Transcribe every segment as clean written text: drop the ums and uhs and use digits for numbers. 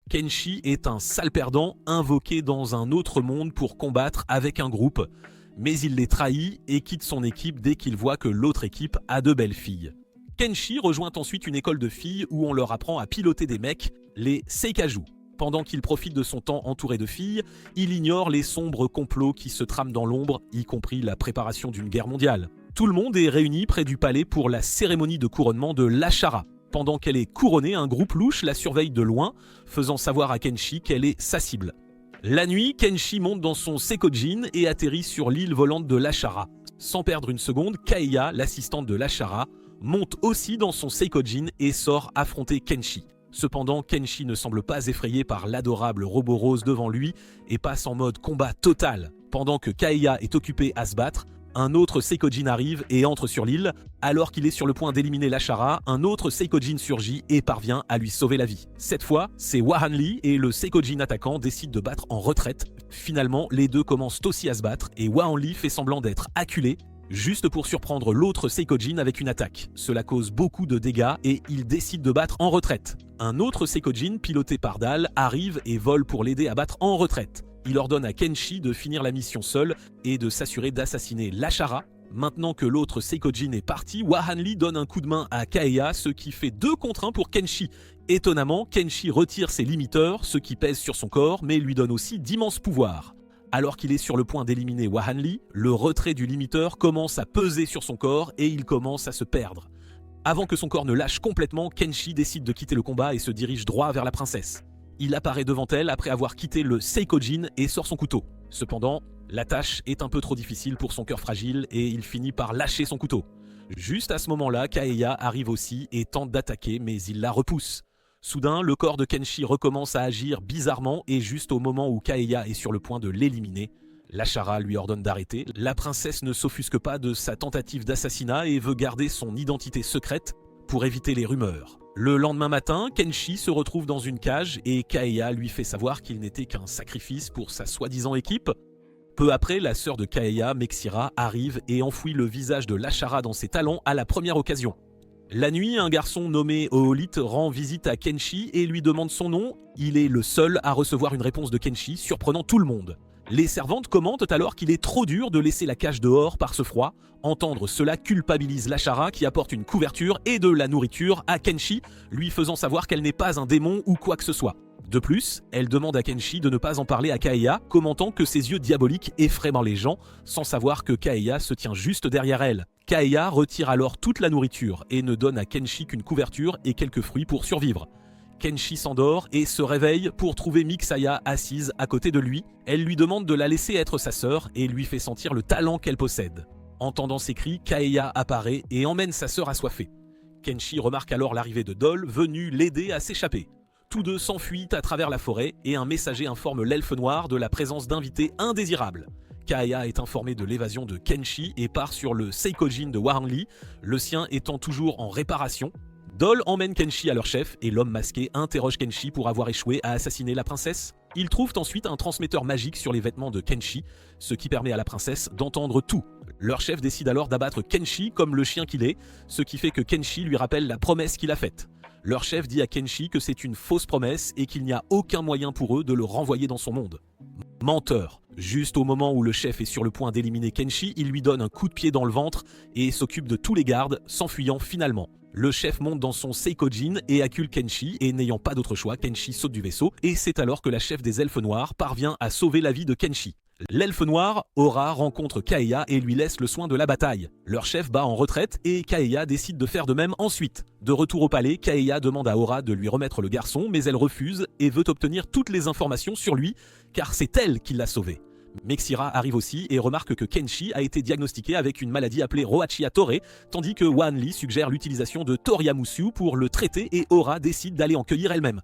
Kenshi est un sale perdant invoqué dans un autre monde pour combattre avec un groupe, mais il les trahit et quitte son équipe dès qu'il voit que l'autre équipe a de belles filles. Kenshi rejoint ensuite une école de filles où on leur apprend à piloter des mecs, les Seikaju. Pendant qu'il profite de son temps entouré de filles, il ignore les sombres complots qui se trament dans l'ombre, y compris la préparation d'une guerre mondiale. Tout le monde est réuni près du palais pour la cérémonie de couronnement de l'Ashara. Pendant qu'elle est couronnée, un groupe louche la surveille de loin, faisant savoir à Kenshi qu'elle est sa cible. La nuit, Kenshi monte dans son Seikojin et atterrit sur l'île volante de l'Ashara. Sans perdre une seconde, Kaiya, l'assistante de l'Ashara, monte aussi dans son Seikojin et sort affronter Kenshi. Cependant, Kenshi ne semble pas effrayé par l'adorable robot rose devant lui et passe en mode combat total. Pendant que Kaiya est occupé à se battre, un autre Seikojin arrive et entre sur l'île. Alors qu'il est sur le point d'éliminer l'Ashara, un autre Seikojin surgit et parvient à lui sauver la vie. Cette fois, c'est Wahanli et le Seikojin attaquant décident de battre en retraite. Finalement, les deux commencent aussi à se battre et Wahanli fait semblant d'être acculé, juste pour surprendre l'autre Seikojin avec une attaque. Cela cause beaucoup de dégâts et il décide de battre en retraite. Un autre Seikojin, piloté par Dal, arrive et vole pour l'aider à battre en retraite. Il ordonne à Kenshi de finir la mission seul et de s'assurer d'assassiner l'Ashara. Maintenant que l'autre Seikojin est parti, Wahanli donne un coup de main à Kaiya, ce qui fait 2 contre 1 pour Kenshi. Étonnamment, Kenshi retire ses limiteurs, ce qui pèse sur son corps, mais lui donne aussi d'immenses pouvoirs. Alors qu'il est sur le point d'éliminer Wahanli, le retrait du limiteur commence à peser sur son corps et il commence à se perdre. Avant que son corps ne lâche complètement, Kenshi décide de quitter le combat et se dirige droit vers la princesse. Il apparaît devant elle après avoir quitté le Seikojin et sort son couteau. Cependant, la tâche est un peu trop difficile pour son cœur fragile et il finit par lâcher son couteau. Juste à ce moment-là, Kaiya arrive aussi et tente d'attaquer mais il la repousse. Soudain, le corps de Kenshi recommence à agir bizarrement et juste au moment où Kaiya est sur le point de l'éliminer, l'Ashara lui ordonne d'arrêter. La princesse ne s'offusque pas de sa tentative d'assassinat et veut garder son identité secrète pour éviter les rumeurs. Le lendemain matin, Kenshi se retrouve dans une cage et Kaiya lui fait savoir qu'il n'était qu'un sacrifice pour sa soi-disant équipe. Peu après, la sœur de Kaiya, Mexira, arrive et enfouit le visage de l'Ashara dans ses talons à la première occasion. La nuit, un garçon nommé Oolite rend visite à Kenshi et lui demande son nom. Il est le seul à recevoir une réponse de Kenshi, surprenant tout le monde. Les servantes commentent alors qu'il est trop dur de laisser la cage dehors par ce froid. Entendre cela culpabilise l'Ashara qui apporte une couverture et de la nourriture à Kenshi, lui faisant savoir qu'elle n'est pas un démon ou quoi que ce soit. De plus, elle demande à Kenshi de ne pas en parler à Kaiya, commentant que ses yeux diaboliques effraient les gens, sans savoir que Kaiya se tient juste derrière elle. Kaiya retire alors toute la nourriture et ne donne à Kenshi qu'une couverture et quelques fruits pour survivre. Kenshi s'endort et se réveille pour trouver Mixaya assise à côté de lui. Elle lui demande de la laisser être sa sœur et lui fait sentir le talent qu'elle possède. Entendant ses cris, Kaiya apparaît et emmène sa sœur assoiffée. Kenshi remarque alors l'arrivée de Dol, venu l'aider à s'échapper. Tous deux s'enfuient à travers la forêt et un messager informe l'elfe noir de la présence d'invités indésirables. Kaiya est informé de l'évasion de Kenshi et part sur le Seikojin de Wahanli, le sien étant toujours en réparation. Dol emmène Kenshi à leur chef et l'homme masqué interroge Kenshi pour avoir échoué à assassiner la princesse. Ils trouvent ensuite un transmetteur magique sur les vêtements de Kenshi, ce qui permet à la princesse d'entendre tout. Leur chef décide alors d'abattre Kenshi comme le chien qu'il est, ce qui fait que Kenshi lui rappelle la promesse qu'il a faite. Leur chef dit à Kenshi que c'est une fausse promesse et qu'il n'y a aucun moyen pour eux de le renvoyer dans son monde. Menteur. Juste au moment où le chef est sur le point d'éliminer Kenshi, il lui donne un coup de pied dans le ventre et s'occupe de tous les gardes, s'enfuyant finalement. Le chef monte dans son Seikojin et accule Kenshi et n'ayant pas d'autre choix, Kenshi saute du vaisseau et c'est alors que la chef des elfes noirs parvient à sauver la vie de Kenshi. L'elfe noir, Aura, rencontre Kaiya et lui laisse le soin de la bataille. Leur chef bat en retraite et Kaiya décide de faire de même ensuite. De retour au palais, Kaiya demande à Aura de lui remettre le garçon, mais elle refuse et veut obtenir toutes les informations sur lui, car c'est elle qui l'a sauvé. Mexira arrive aussi et remarque que Kenshi a été diagnostiqué avec une maladie appelée Roachia Tore, tandis que Wahanli suggère l'utilisation de Toriamusu pour le traiter et Aura décide d'aller en cueillir elle-même.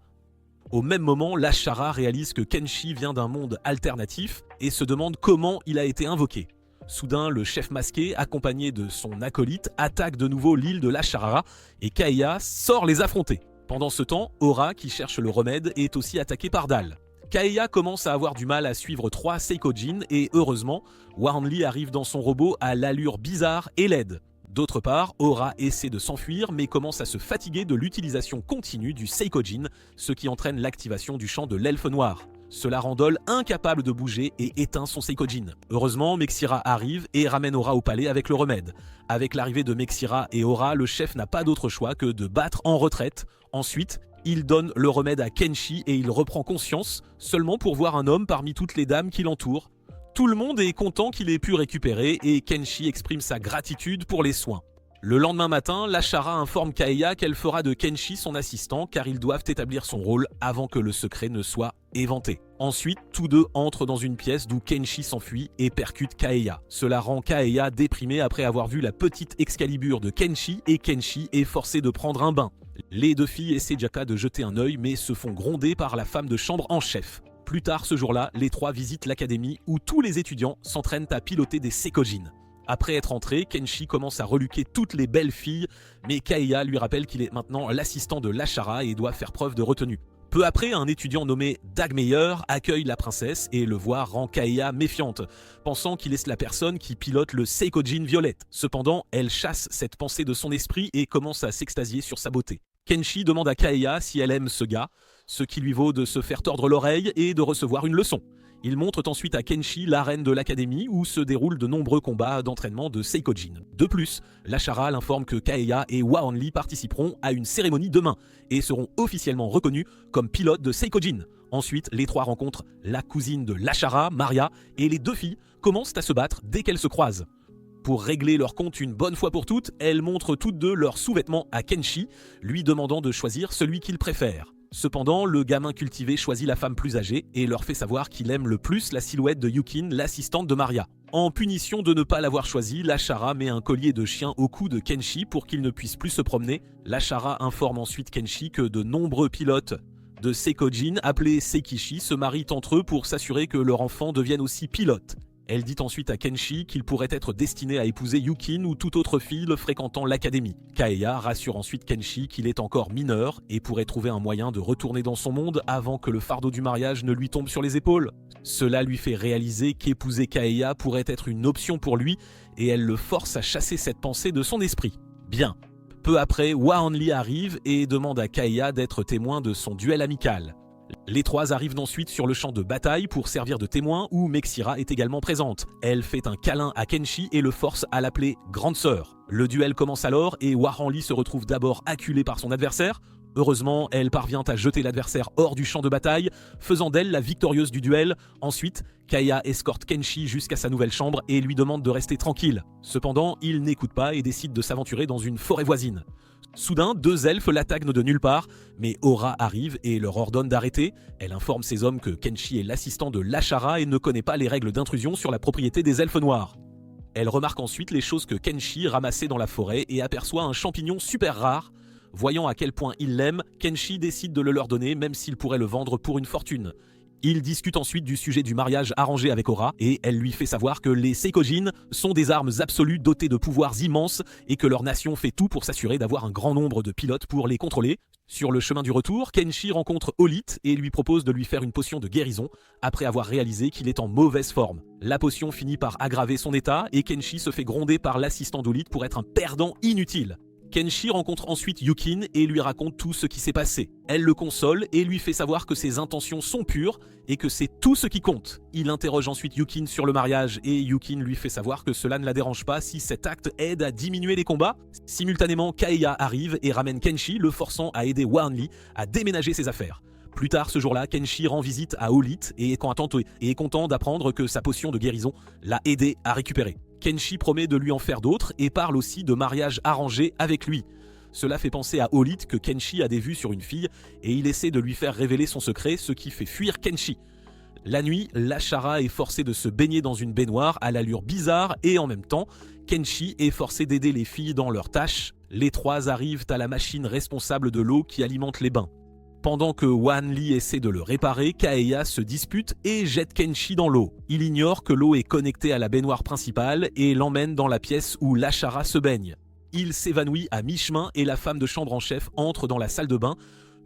Au même moment, l'Ashara réalise que Kenshi vient d'un monde alternatif et se demande comment il a été invoqué. Soudain, le chef masqué, accompagné de son acolyte, attaque de nouveau l'île de l'Ashara et Kaiya sort les affronter. Pendant ce temps, Aura, qui cherche le remède, est aussi attaqué par Dal. Kaiya commence à avoir du mal à suivre 3 Seikojin et heureusement, Wahanli arrive dans son robot à l'allure bizarre et laide. D'autre part, Aura essaie de s'enfuir mais commence à se fatiguer de l'utilisation continue du Seikojin, ce qui entraîne l'activation du champ de l'elfe noir. Cela rend Doll incapable de bouger et éteint son Seikojin. Heureusement, Mexira arrive et ramène Aura au palais avec le remède. Avec l'arrivée de Mexira et Aura, le chef n'a pas d'autre choix que de battre en retraite. Ensuite, il donne le remède à Kenshi et il reprend conscience, seulement pour voir un homme parmi toutes les dames qui l'entourent. Tout le monde est content qu'il ait pu récupérer et Kenshi exprime sa gratitude pour les soins. Le lendemain matin, Lashara informe Kaeya qu'elle fera de Kenshi son assistant car ils doivent établir son rôle avant que le secret ne soit éventé. Ensuite, tous deux entrent dans une pièce d'où Kenshi s'enfuit et percute Kaeya. Cela rend Kaeya déprimé après avoir vu la petite Excalibur de Kenshi et Kenshi est forcé de prendre un bain. Les deux filles essaient déjà de jeter un œil mais se font gronder par la femme de chambre en chef. Plus tard ce jour-là, les trois visitent l'académie où tous les étudiants s'entraînent à piloter des Seikojin. Après être entré, Kenshi commence à reluquer toutes les belles filles, mais Kaeya lui rappelle qu'il est maintenant l'assistant de Lashara et doit faire preuve de retenue. Peu après, un étudiant nommé Dagmeyer accueille la princesse et le voir rend Kaeya méfiante, pensant qu'il est la personne qui pilote le Seikojin violette. Cependant, elle chasse cette pensée de son esprit et commence à s'extasier sur sa beauté. Kenshi demande à Kaeya si elle aime ce gars, ce qui lui vaut de se faire tordre l'oreille et de recevoir une leçon. Ils montrent ensuite à Kenshi l'arène de l'académie où se déroulent de nombreux combats d'entraînement de Seikojin. De plus, Lashara l'informe que Kaeya et Hwa Hanli participeront à une cérémonie demain et seront officiellement reconnus comme pilotes de Seikojin. Ensuite, les trois rencontrent la cousine de Lashara, Maria, et les deux filles commencent à se battre dès qu'elles se croisent. Pour régler leur compte une bonne fois pour toutes, elles montrent toutes deux leurs sous-vêtements à Kenshi, lui demandant de choisir celui qu'il préfère. Cependant, le gamin cultivé choisit la femme plus âgée et leur fait savoir qu'il aime le plus la silhouette de Yukin, l'assistante de Maria. En punition de ne pas l'avoir choisi, Lashara met un collier de chien au cou de Kenshi pour qu'il ne puisse plus se promener. Lashara informe ensuite Kenshi que de nombreux pilotes de Seikojin, appelés Seikishi, se marient entre eux pour s'assurer que leur enfant devienne aussi pilote. Elle dit ensuite à Kenshi qu'il pourrait être destiné à épouser Yukin ou toute autre fille le fréquentant l'académie. Kaeya rassure ensuite Kenshi qu'il est encore mineur et pourrait trouver un moyen de retourner dans son monde avant que le fardeau du mariage ne lui tombe sur les épaules. Cela lui fait réaliser qu'épouser Kaeya pourrait être une option pour lui et elle le force à chasser cette pensée de son esprit. Bien. Peu après, Hwa Hanli arrive et demande à Kaeya d'être témoin de son duel amical. Les trois arrivent ensuite sur le champ de bataille pour servir de témoin où Mexira est également présente. Elle fait un câlin à Kenshi et le force à l'appeler grande sœur. Le duel commence alors et Hwa Hanli se retrouve d'abord acculée par son adversaire. Heureusement, elle parvient à jeter l'adversaire hors du champ de bataille, faisant d'elle la victorieuse du duel. Ensuite, Kaeya escorte Kenshi jusqu'à sa nouvelle chambre et lui demande de rester tranquille. Cependant, il n'écoute pas et décide de s'aventurer dans une forêt voisine. Soudain, deux elfes l'attaquent de nulle part, mais Aura arrive et leur ordonne d'arrêter. Elle informe ses hommes que Kenshi est l'assistant de Lashara et ne connaît pas les règles d'intrusion sur la propriété des elfes noirs. Elle remarque ensuite les choses que Kenshi ramassait dans la forêt et aperçoit un champignon super rare. Voyant à quel point il l'aime, Kenshi décide de le leur donner même s'il pourrait le vendre pour une fortune. Ils discutent ensuite du sujet du mariage arrangé avec Aura et elle lui fait savoir que les Seikojin sont des armes absolues dotées de pouvoirs immenses et que leur nation fait tout pour s'assurer d'avoir un grand nombre de pilotes pour les contrôler. Sur le chemin du retour, Kenshi rencontre Olith et lui propose de lui faire une potion de guérison après avoir réalisé qu'il est en mauvaise forme. La potion finit par aggraver son état et Kenshi se fait gronder par l'assistant d'Olith pour être un perdant inutile. Kenshi rencontre ensuite Yukin et lui raconte tout ce qui s'est passé. Elle le console et lui fait savoir que ses intentions sont pures et que c'est tout ce qui compte. Il interroge ensuite Yukin sur le mariage et Yukin lui fait savoir que cela ne la dérange pas si cet acte aide à diminuer les combats. Simultanément, Kaeya arrive et ramène Kenshi, le forçant à aider Hwa Hanli à déménager ses affaires. Plus tard ce jour-là, Kenshi rend visite à Olith et est content d'apprendre que sa potion de guérison l'a aidé à récupérer. Kenshi promet de lui en faire d'autres et parle aussi de mariage arrangé avec lui. Cela fait penser à Olith que Kenshi a des vues sur une fille et il essaie de lui faire révéler son secret, ce qui fait fuir Kenshi. La nuit, Lashara est forcée de se baigner dans une baignoire à l'allure bizarre et en même temps, Kenshi est forcé d'aider les filles dans leurs tâches. Les trois arrivent à la machine responsable de l'eau qui alimente les bains. Pendant que Hwa Hanli essaie de le réparer, Kaeya se dispute et jette Kenshi dans l'eau. Il ignore que l'eau est connectée à la baignoire principale et l'emmène dans la pièce où Lashara se baigne. Il s'évanouit à mi-chemin et la femme de chambre en chef entre dans la salle de bain.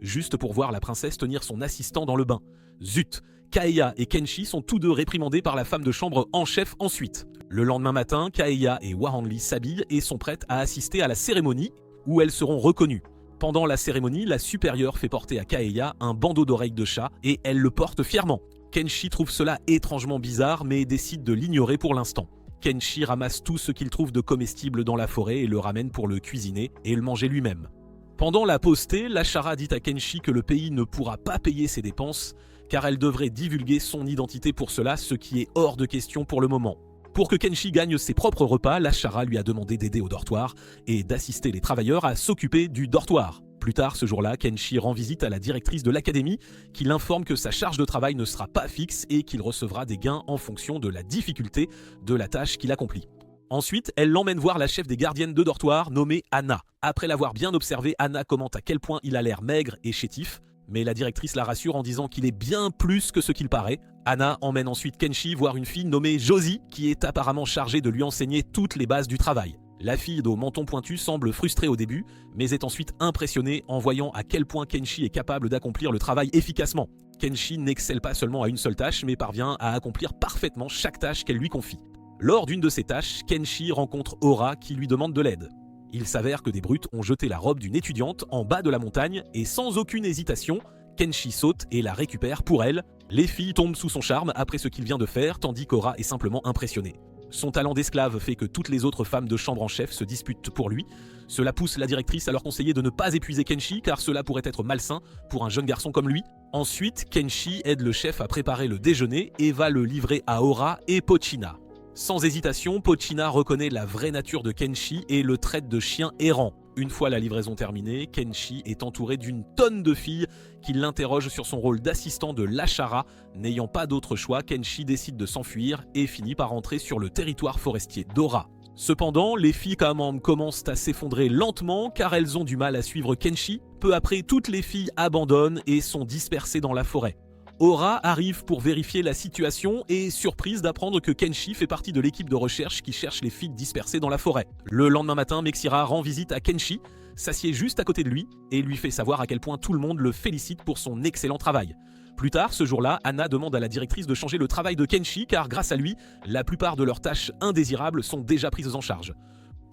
juste pour voir la princesse tenir son assistant dans le bain. Zut! Kaeya et Kenshi sont tous deux réprimandés par la femme de chambre en chef ensuite. Le lendemain matin, Kaeya et Hwaranli s'habillent et sont prêtes à assister à la cérémonie où elles seront reconnues. Pendant la cérémonie, la supérieure fait porter à Kaeya un bandeau d'oreilles de chat et elle le porte fièrement. Kenshi trouve cela étrangement bizarre mais décide de l'ignorer pour l'instant. Kenshi ramasse tout ce qu'il trouve de comestible dans la forêt et le ramène pour le cuisiner et le manger lui-même. Pendant la pause thé, l'Ashara dit à Kenshi que le pays ne pourra pas payer ses dépenses car elle devrait divulguer son identité pour cela, ce qui est hors de question pour le moment. Pour que Kenshi gagne ses propres repas, l'Ashara lui a demandé d'aider au dortoir et d'assister les travailleurs à s'occuper du dortoir. Plus tard ce jour-là, Kenshi rend visite à la directrice de l'académie qui l'informe que sa charge de travail ne sera pas fixe et qu'il recevra des gains en fonction de la difficulté de la tâche qu'il accomplit. Ensuite, elle l'emmène voir la chef des gardiennes de dortoir nommée Anna. Après l'avoir bien observé, Anna commente à quel point il a l'air maigre et chétif, mais la directrice la rassure en disant qu'il est bien plus que ce qu'il paraît. Anna emmène ensuite Kenshi voir une fille nommée Josie qui est apparemment chargée de lui enseigner toutes les bases du travail. La fille au menton pointu semble frustrée au début, mais est ensuite impressionnée en voyant à quel point Kenshi est capable d'accomplir le travail efficacement. Kenshi n'excelle pas seulement à une seule tâche, mais parvient à accomplir parfaitement chaque tâche qu'elle lui confie. Lors d'une de ces tâches, Kenshi rencontre Aura qui lui demande de l'aide. Il s'avère que des brutes ont jeté la robe d'une étudiante en bas de la montagne et sans aucune hésitation, Kenshi saute et la récupère pour elle. Les filles tombent sous son charme après ce qu'il vient de faire, tandis qu'Aura est simplement impressionnée. Son talent d'esclave fait que toutes les autres femmes de chambre en chef se disputent pour lui. Cela pousse la directrice à leur conseiller de ne pas épuiser Kenshi car cela pourrait être malsain pour un jeune garçon comme lui. Ensuite, Kenshi aide le chef à préparer le déjeuner et va le livrer à Aura et Pochina. Sans hésitation, Pochina reconnaît la vraie nature de Kenshi et le traite de chien errant. Une fois la livraison terminée, Kenshi est entouré d'une tonne de filles qui l'interrogent sur son rôle d'assistant de l'Ashara. N'ayant pas d'autre choix, Kenshi décide de s'enfuir et finit par entrer sur le territoire forestier d'Aura. Cependant, les filles commencent à s'effondrer lentement car elles ont du mal à suivre Kenshi. Peu après, toutes les filles abandonnent et sont dispersées dans la forêt. Aura arrive pour vérifier la situation et est surprise d'apprendre que Kenshi fait partie de l'équipe de recherche qui cherche les filles dispersées dans la forêt. Le lendemain matin, Mexira rend visite à Kenshi, s'assied juste à côté de lui et lui fait savoir à quel point tout le monde le félicite pour son excellent travail. Plus tard, ce jour-là, Anna demande à la directrice de changer le travail de Kenshi car grâce à lui, la plupart de leurs tâches indésirables sont déjà prises en charge.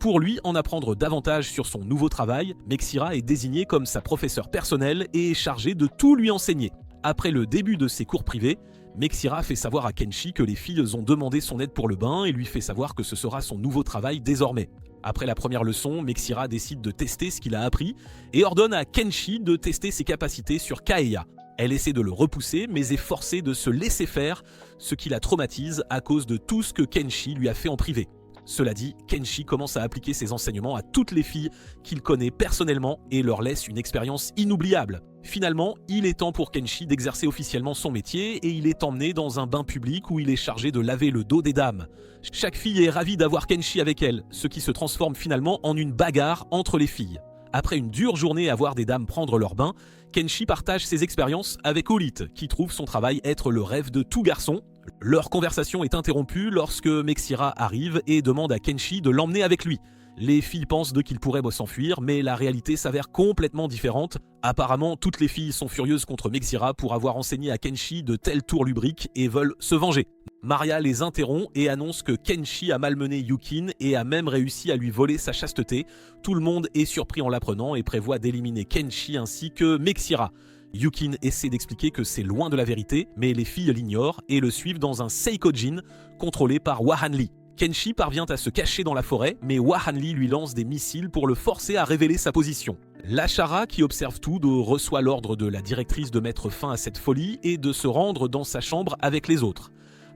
Pour lui en apprendre davantage sur son nouveau travail, Mexira est désignée comme sa professeure personnelle et est chargée de tout lui enseigner. Après le début de ses cours privés, Mexira fait savoir à Kenshi que les filles ont demandé son aide pour le bain et lui fait savoir que ce sera son nouveau travail désormais. Après la première leçon, Mexira décide de tester ce qu'il a appris et ordonne à Kenshi de tester ses capacités sur Kaeya. Elle essaie de le repousser mais est forcée de se laisser faire, ce qui la traumatise à cause de tout ce que Kenshi lui a fait en privé. Cela dit, Kenshi commence à appliquer ses enseignements à toutes les filles qu'il connaît personnellement et leur laisse une expérience inoubliable. Finalement, il est temps pour Kenshi d'exercer officiellement son métier et il est emmené dans un bain public où il est chargé de laver le dos des dames. Chaque fille est ravie d'avoir Kenshi avec elle, ce qui se transforme finalement en une bagarre entre les filles. Après une dure journée à voir des dames prendre leur bain, Kenshi partage ses expériences avec Olite, qui trouve son travail être le rêve de tout garçon. Leur conversation est interrompue lorsque Mexira arrive et demande à Kenshi de l'emmener avec lui. Les filles pensent qu'il pourrait s'enfuir, mais la réalité s'avère complètement différente. Apparemment, toutes les filles sont furieuses contre Mexira pour avoir enseigné à Kenshi de tels tours lubriques et veulent se venger. Maria les interrompt et annonce que Kenshi a malmené Yukin et a même réussi à lui voler sa chasteté. Tout le monde est surpris en l'apprenant et prévoit d'éliminer Kenshi ainsi que Mexira. Yukin essaie d'expliquer que c'est loin de la vérité, mais les filles l'ignorent et le suivent dans un Seikojin contrôlé par Hwaranli. Kenshi parvient à se cacher dans la forêt, mais Hwaranli lui lance des missiles pour le forcer à révéler sa position. L'Ashara, qui observe tout, reçoit l'ordre de la directrice de mettre fin à cette folie et de se rendre dans sa chambre avec les autres.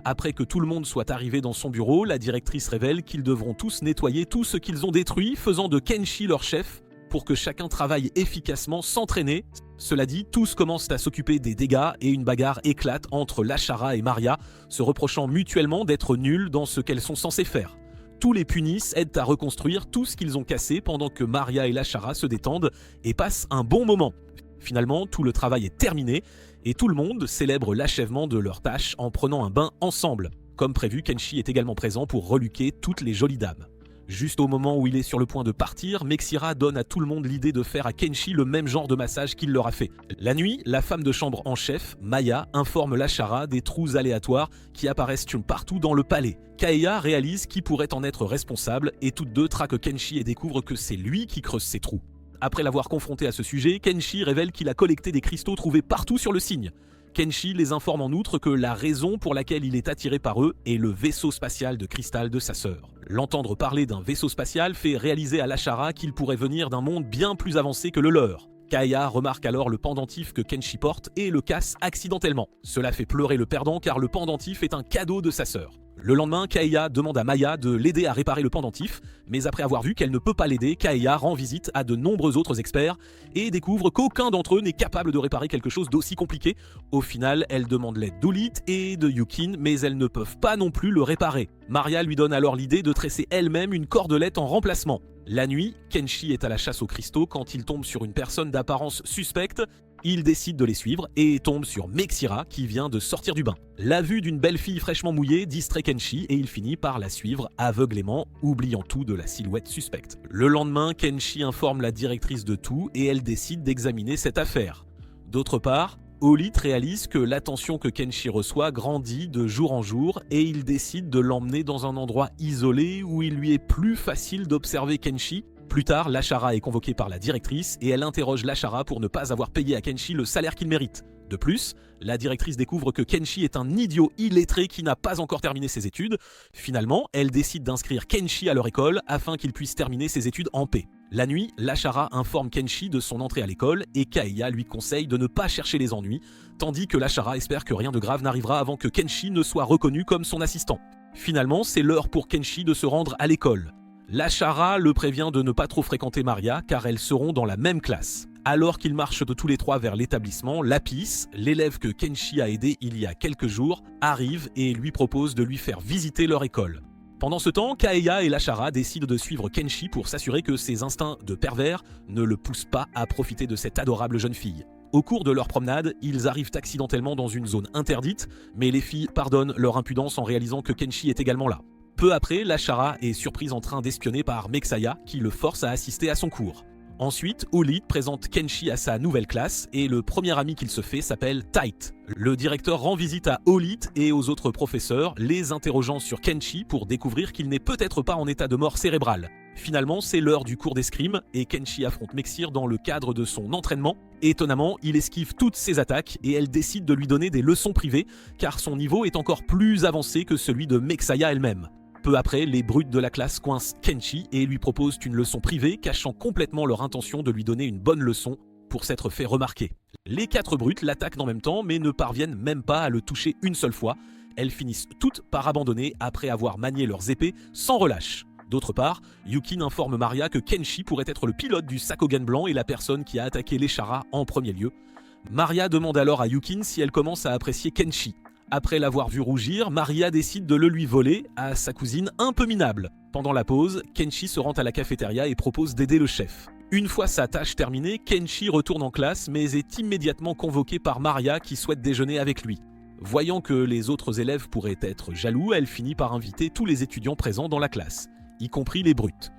Après que tout le monde soit arrivé dans son bureau, la directrice révèle qu'ils devront tous nettoyer tout ce qu'ils ont détruit, faisant de Kenshi leur chef, pour que chacun travaille efficacement sans traîner. Cela dit, tous commencent à s'occuper des dégâts et une bagarre éclate entre l'Ashara et Maria, se reprochant mutuellement d'être nuls dans ce qu'elles sont censées faire. Tous les punissent, aident à reconstruire tout ce qu'ils ont cassé pendant que Maria et l'Ashara se détendent et passent un bon moment. Finalement, tout le travail est terminé et tout le monde célèbre l'achèvement de leur tâche en prenant un bain ensemble. Comme prévu, Kenshi est également présent pour reluquer toutes les jolies dames. Juste au moment où il est sur le point de partir, Mexira donne à tout le monde l'idée de faire à Kenshi le même genre de massage qu'il leur a fait. La nuit, la femme de chambre en chef, Maya, informe Lashara des trous aléatoires qui apparaissent partout dans le palais. Kaeya réalise qui pourrait en être responsable et toutes deux traquent Kenshi et découvrent que c'est lui qui creuse ces trous. Après l'avoir confronté à ce sujet, Kenshi révèle qu'il a collecté des cristaux trouvés partout sur le cygne. Kenshi les informe en outre que la raison pour laquelle il est attiré par eux est le vaisseau spatial de cristal de sa sœur. L'entendre parler d'un vaisseau spatial fait réaliser à Lashara qu'il pourrait venir d'un monde bien plus avancé que le leur. Kaeya remarque alors le pendentif que Kenshi porte et le casse accidentellement. Cela fait pleurer le perdant car le pendentif est un cadeau de sa sœur. Le lendemain, Kaeya demande à Maya de l'aider à réparer le pendentif, mais après avoir vu qu'elle ne peut pas l'aider, Kaeya rend visite à de nombreux autres experts et découvre qu'aucun d'entre eux n'est capable de réparer quelque chose d'aussi compliqué. Au final, elle demande l'aide d'Olit et de Yukin, mais elles ne peuvent pas non plus le réparer. Maria lui donne alors l'idée de tresser elle-même une cordelette en remplacement. La nuit, Kenshi est à la chasse aux cristaux quand il tombe sur une personne d'apparence suspecte. Il décide de les suivre et tombe sur Mexira qui vient de sortir du bain. La vue d'une belle fille fraîchement mouillée distrait Kenshi et il finit par la suivre aveuglément, oubliant tout de la silhouette suspecte. Le lendemain, Kenshi informe la directrice de tout et elle décide d'examiner cette affaire. D'autre part, Olit réalise que l'attention que Kenshi reçoit grandit de jour en jour et il décide de l'emmener dans un endroit isolé où il lui est plus facile d'observer Kenshi. Plus tard, Lashara est convoquée par la directrice et elle interroge Lashara pour ne pas avoir payé à Kenshi le salaire qu'il mérite. De plus, la directrice découvre que Kenshi est un idiot illettré qui n'a pas encore terminé ses études. Finalement, elle décide d'inscrire Kenshi à leur école afin qu'il puisse terminer ses études en paix. La nuit, Lashara informe Kenshi de son entrée à l'école et Kaeya lui conseille de ne pas chercher les ennuis, tandis que Lashara espère que rien de grave n'arrivera avant que Kenshi ne soit reconnu comme son assistant. Finalement, c'est l'heure pour Kenshi de se rendre à l'école. Lashara le prévient de ne pas trop fréquenter Maria car elles seront dans la même classe. Alors qu'ils marchent de tous les trois vers l'établissement, Lapis, l'élève que Kenshi a aidé il y a quelques jours, arrive et lui propose de lui faire visiter leur école. Pendant ce temps, Kaeya et Lashara décident de suivre Kenshi pour s'assurer que ses instincts de pervers ne le poussent pas à profiter de cette adorable jeune fille. Au cours de leur promenade, ils arrivent accidentellement dans une zone interdite, mais les filles pardonnent leur impudence en réalisant que Kenshi est également là. Peu après, Lashara est surprise en train d'espionner par Mexaya qui le force à assister à son cours. Ensuite, Olit présente Kenshi à sa nouvelle classe et le premier ami qu'il se fait s'appelle Tight. Le directeur rend visite à Olit et aux autres professeurs, les interrogeant sur Kenshi pour découvrir qu'il n'est peut-être pas en état de mort cérébrale. Finalement, c'est l'heure du cours d'escrime et Kenshi affronte Mexir dans le cadre de son entraînement. Étonnamment, il esquive toutes ses attaques et elle décide de lui donner des leçons privées car son niveau est encore plus avancé que celui de Mexaya elle-même. Peu après, les brutes de la classe coincent Kenshi et lui proposent une leçon privée, cachant complètement leur intention de lui donner une bonne leçon pour s'être fait remarquer. Les 4 brutes l'attaquent en même temps, mais ne parviennent même pas à le toucher une seule fois. Elles finissent toutes par abandonner après avoir manié leurs épées sans relâche. D'autre part, Yukin informe Maria que Kenshi pourrait être le pilote du Sakogan blanc et la personne qui a attaqué les Chara en premier lieu. Maria demande alors à Yukin si elle commence à apprécier Kenshi. Après l'avoir vu rougir, Maria décide de le lui voler à sa cousine un peu minable. Pendant la pause, Kenshi se rend à la cafétéria et propose d'aider le chef. Une fois sa tâche terminée, Kenshi retourne en classe mais est immédiatement convoqué par Maria qui souhaite déjeuner avec lui. Voyant que les autres élèves pourraient être jaloux, elle finit par inviter tous les étudiants présents dans la classe, y compris les brutes.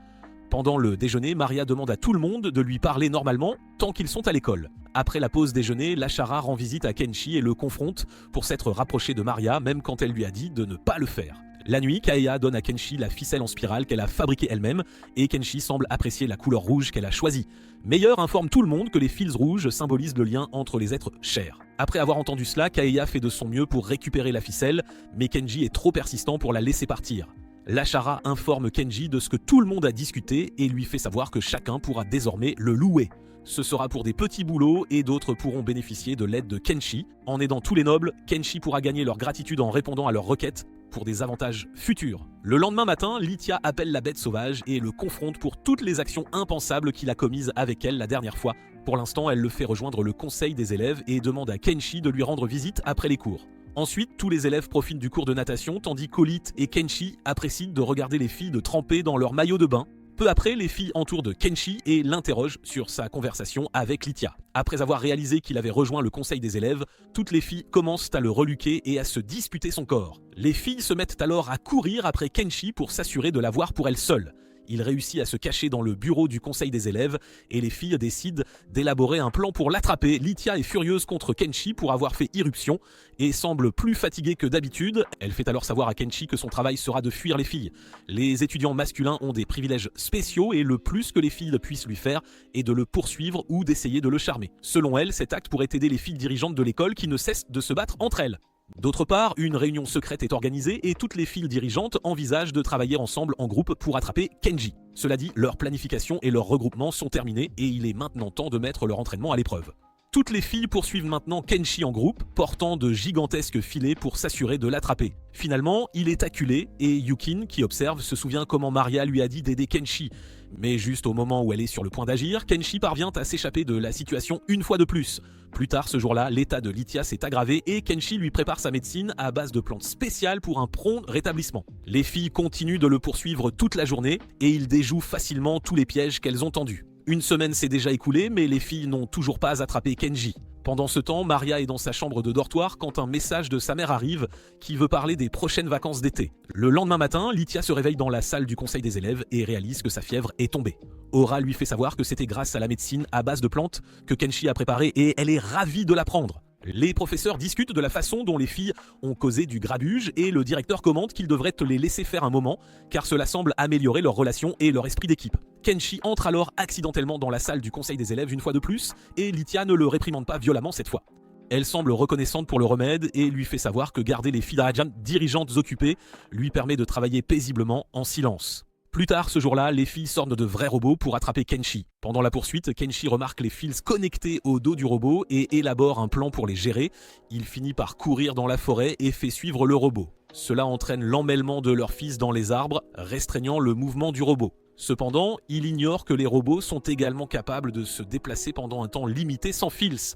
Pendant le déjeuner, Maria demande à tout le monde de lui parler normalement tant qu'ils sont à l'école. Après la pause déjeuner, Lashara rend visite à Kenshi et le confronte pour s'être rapproché de Maria même quand elle lui a dit de ne pas le faire. La nuit, Kaeya donne à Kenshi la ficelle en spirale qu'elle a fabriquée elle-même et Kenshi semble apprécier la couleur rouge qu'elle a choisie. Meilleur informe tout le monde que les fils rouges symbolisent le lien entre les êtres chers. Après avoir entendu cela, Kaeya fait de son mieux pour récupérer la ficelle, mais Kenji est trop persistant pour la laisser partir. Lashara informe Kenji de ce que tout le monde a discuté et lui fait savoir que chacun pourra désormais le louer. Ce sera pour des petits boulots et d'autres pourront bénéficier de l'aide de Kenshi. En aidant tous les nobles, Kenshi pourra gagner leur gratitude en répondant à leurs requêtes pour des avantages futurs. Le lendemain matin, Lithia appelle la bête sauvage et le confronte pour toutes les actions impensables qu'il a commises avec elle la dernière fois. Pour l'instant, elle le fait rejoindre le conseil des élèves et demande à Kenshi de lui rendre visite après les cours. Ensuite, tous les élèves profitent du cours de natation, tandis qu'Olit et Kenshi apprécient de regarder les filles de tremper dans leur maillot de bain. Peu après, les filles entourent de Kenshi et l'interrogent sur sa conversation avec Lithia. Après avoir réalisé qu'il avait rejoint le conseil des élèves, toutes les filles commencent à le reluquer et à se disputer son corps. Les filles se mettent alors à courir après Kenshi pour s'assurer de l'avoir pour elles seules. Il réussit à se cacher dans le bureau du conseil des élèves et les filles décident d'élaborer un plan pour l'attraper. Lythia est furieuse contre Kenshi pour avoir fait irruption et semble plus fatiguée que d'habitude. Elle fait alors savoir à Kenshi que son travail sera de fuir les filles. Les étudiants masculins ont des privilèges spéciaux et le plus que les filles puissent lui faire est de le poursuivre ou d'essayer de le charmer. Selon elle, cet acte pourrait aider les filles dirigeantes de l'école qui ne cessent de se battre entre elles. D'autre part, une réunion secrète est organisée et toutes les filles dirigeantes envisagent de travailler ensemble en groupe pour attraper Kenji. Cela dit, leur planification et leur regroupement sont terminés et il est maintenant temps de mettre leur entraînement à l'épreuve. Toutes les filles poursuivent maintenant Kenshi en groupe, portant de gigantesques filets pour s'assurer de l'attraper. Finalement, il est acculé et Yukin, qui observe, se souvient comment Maria lui a dit d'aider Kenshi. Mais juste au moment où elle est sur le point d'agir, Kenshi parvient à s'échapper de la situation une fois de plus. Plus tard ce jour-là, l'état de Lythia s'est aggravé et Kenshi lui prépare sa médecine à base de plantes spéciales pour un prompt rétablissement. Les filles continuent de le poursuivre toute la journée et il déjoue facilement tous les pièges qu'elles ont tendus. Une semaine s'est déjà écoulée, mais les filles n'ont toujours pas attrapé Kenji. Pendant ce temps, Maria est dans sa chambre de dortoir quand un message de sa mère arrive qui veut parler des prochaines vacances d'été. Le lendemain matin, Lythia se réveille dans la salle du conseil des élèves et réalise que sa fièvre est tombée. Aura lui fait savoir que c'était grâce à la médecine à base de plantes que Kenshi a préparée et elle est ravie de l'apprendre. Les professeurs discutent de la façon dont les filles ont causé du grabuge et le directeur commente qu'ils devraient les laisser faire un moment car cela semble améliorer leur relation et leur esprit d'équipe. Kenshi entre alors accidentellement dans la salle du conseil des élèves une fois de plus et Lythia ne le réprimande pas violemment cette fois. Elle semble reconnaissante pour le remède et lui fait savoir que garder les filles dirigeantes occupées lui permet de travailler paisiblement en silence. Plus tard ce jour-là, les filles sortent de vrais robots pour attraper Kenshi. Pendant la poursuite, Kenshi remarque les fils connectés au dos du robot et élabore un plan pour les gérer. Il finit par courir dans la forêt et fait suivre le robot. Cela entraîne l'emmêlement de leurs fils dans les arbres, restreignant le mouvement du robot. Cependant, il ignore que les robots sont également capables de se déplacer pendant un temps limité sans fils.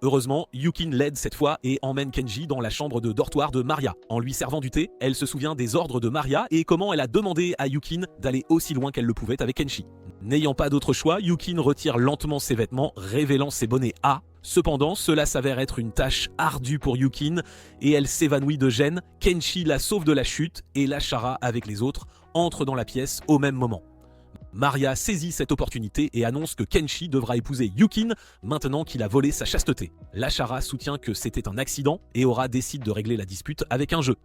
Heureusement, Yukin l'aide cette fois et emmène Kenji dans la chambre de dortoir de Maria. En lui servant du thé, elle se souvient des ordres de Maria et comment elle a demandé à Yukin d'aller aussi loin qu'elle le pouvait avec Kenshi. N'ayant pas d'autre choix, Yukin retire lentement ses vêtements, révélant ses bonnets A. Cependant, cela s'avère être une tâche ardue pour Yukin et elle s'évanouit de gêne. Kenshi la sauve de la chute et Lashara, avec les autres, entre dans la pièce au même moment. Maria saisit cette opportunité et annonce que Kenshi devra épouser Yukin maintenant qu'il a volé sa chasteté. Lashara soutient que c'était un accident et Aura décide de régler la dispute avec un jeu.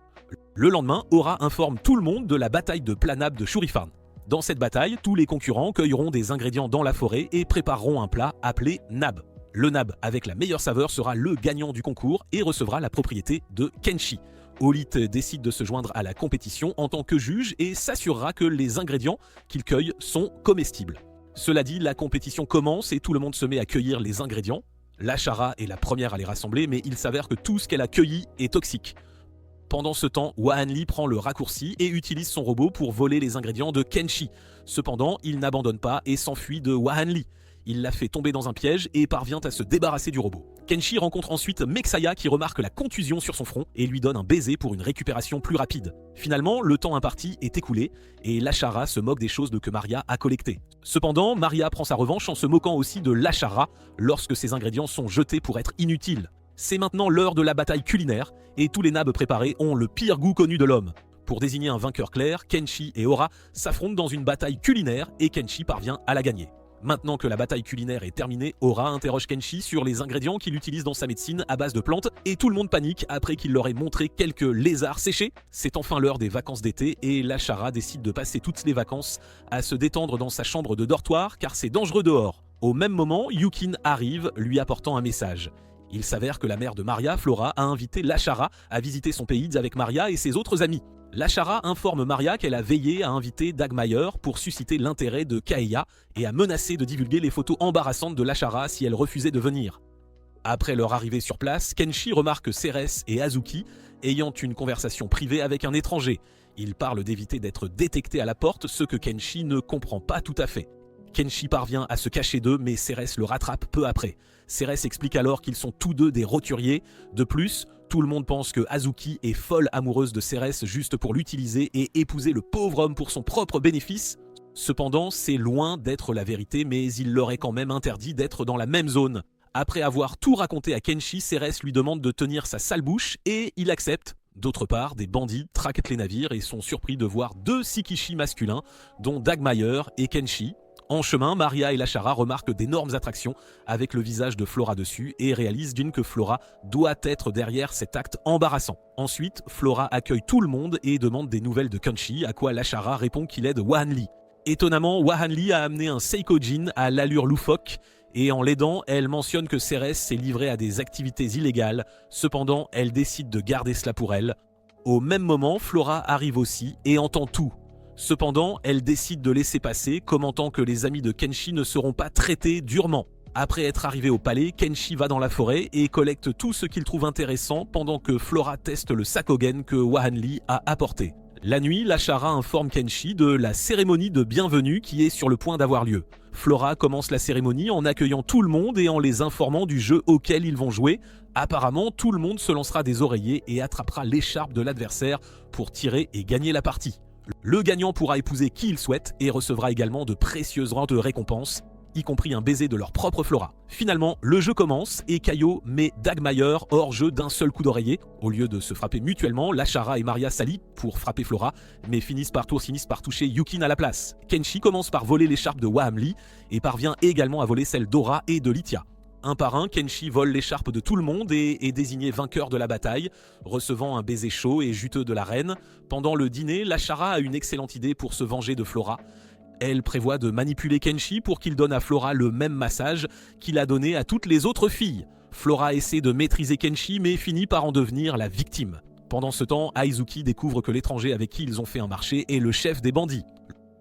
Le lendemain, Aura informe tout le monde de la bataille de Planab de Shurifarn. Dans cette bataille, tous les concurrents cueilleront des ingrédients dans la forêt et prépareront un plat appelé Nab. Le Nab avec la meilleure saveur sera le gagnant du concours et recevra la propriété de Kenshi. Olith décide de se joindre à la compétition en tant que juge et s'assurera que les ingrédients qu'il cueille sont comestibles. Cela dit, la compétition commence et tout le monde se met à cueillir les ingrédients. Lashara est la première à les rassembler, mais il s'avère que tout ce qu'elle a cueilli est toxique. Pendant ce temps, Wahanli prend le raccourci et utilise son robot pour voler les ingrédients de Kenshi. Cependant, il n'abandonne pas et s'enfuit de Wahanli. Il la fait tomber dans un piège et parvient à se débarrasser du robot. Kenshi rencontre ensuite Mexaya qui remarque la contusion sur son front et lui donne un baiser pour une récupération plus rapide. Finalement, le temps imparti est écoulé et Lashara se moque des choses que Maria a collectées. Cependant, Maria prend sa revanche en se moquant aussi de Lashara lorsque ses ingrédients sont jetés pour être inutiles. C'est maintenant l'heure de la bataille culinaire et tous les nabs préparés ont le pire goût connu de l'homme. Pour désigner un vainqueur clair, Kenshi et Aura s'affrontent dans une bataille culinaire et Kenshi parvient à la gagner. Maintenant que la bataille culinaire est terminée, Aura interroge Kenshi sur les ingrédients qu'il utilise dans sa médecine à base de plantes et tout le monde panique après qu'il leur ait montré quelques lézards séchés. C'est enfin l'heure des vacances d'été et Lashara décide de passer toutes les vacances à se détendre dans sa chambre de dortoir car c'est dangereux dehors. Au même moment, Yukin arrive lui apportant un message. Il s'avère que la mère de Maria, Flora, a invité Lashara à visiter son pays avec Maria et ses autres amis. Lashara informe Maria qu'elle a veillé à inviter Dagmeier pour susciter l'intérêt de Kaeya et a menacé de divulguer les photos embarrassantes de Lashara si elle refusait de venir. Après leur arrivée sur place, Kenshi remarque Ceres et Azuki ayant une conversation privée avec un étranger. Ils parlent d'éviter d'être détectés à la porte, ce que Kenshi ne comprend pas tout à fait. Kenshi parvient à se cacher d'eux, mais Ceres le rattrape peu après. Ceres explique alors qu'ils sont tous deux des roturiers. De plus, tout le monde pense que Azuki est folle amoureuse de Ceres juste pour l'utiliser et épouser le pauvre homme pour son propre bénéfice. Cependant, c'est loin d'être la vérité, mais il leur est quand même interdit d'être dans la même zone. Après avoir tout raconté à Kenshi, Ceres lui demande de tenir sa sale bouche et il accepte. D'autre part, des bandits traquent les navires et sont surpris de voir 2 Sikishi masculins, dont Dagmeier et Kenshi. En chemin, Maria et Lashara remarquent d'énormes attractions avec le visage de Flora dessus et réalisent que Flora doit être derrière cet acte embarrassant. Ensuite, Flora accueille tout le monde et demande des nouvelles de Kenshi, à quoi Lashara répond qu'il aide Wahanli. Étonnamment, Wahanli a amené un Seikojin à l'allure loufoque et en l'aidant, elle mentionne que Ceres s'est livrée à des activités illégales. Cependant, elle décide de garder cela pour elle. Au même moment, Flora arrive aussi et entend tout. Cependant, elle décide de laisser passer, commentant que les amis de Kenshi ne seront pas traités durement. Après être arrivé au palais, Kenshi va dans la forêt et collecte tout ce qu'il trouve intéressant pendant que Flora teste le Sakogen que Wahanli a apporté. La nuit, Lashara informe Kenshi de la cérémonie de bienvenue qui est sur le point d'avoir lieu. Flora commence la cérémonie en accueillant tout le monde et en les informant du jeu auquel ils vont jouer. Apparemment, tout le monde se lancera des oreillers et attrapera l'écharpe de l'adversaire pour tirer et gagner la partie. Le gagnant pourra épouser qui il souhaite et recevra également de précieuses récompenses, y compris un baiser de leur propre Flora. Finalement, le jeu commence et Kaio met Dagmeier hors jeu d'un seul coup d'oreiller. Au lieu de se frapper mutuellement, Lashara et Maria s'allient pour frapper Flora, mais finissent par toucher Yukin à la place. Kenshi commence par voler l'écharpe de Wahamli et parvient également à voler celle d'Ora et de Lithia. Un par un, Kenshi vole l'écharpe de tout le monde et est désigné vainqueur de la bataille, recevant un baiser chaud et juteux de la reine. Pendant le dîner, Lashara a une excellente idée pour se venger de Flora. Elle prévoit de manipuler Kenshi pour qu'il donne à Flora le même massage qu'il a donné à toutes les autres filles. Flora essaie de maîtriser Kenshi mais finit par en devenir la victime. Pendant ce temps, Aizuki découvre que l'étranger avec qui ils ont fait un marché est le chef des bandits.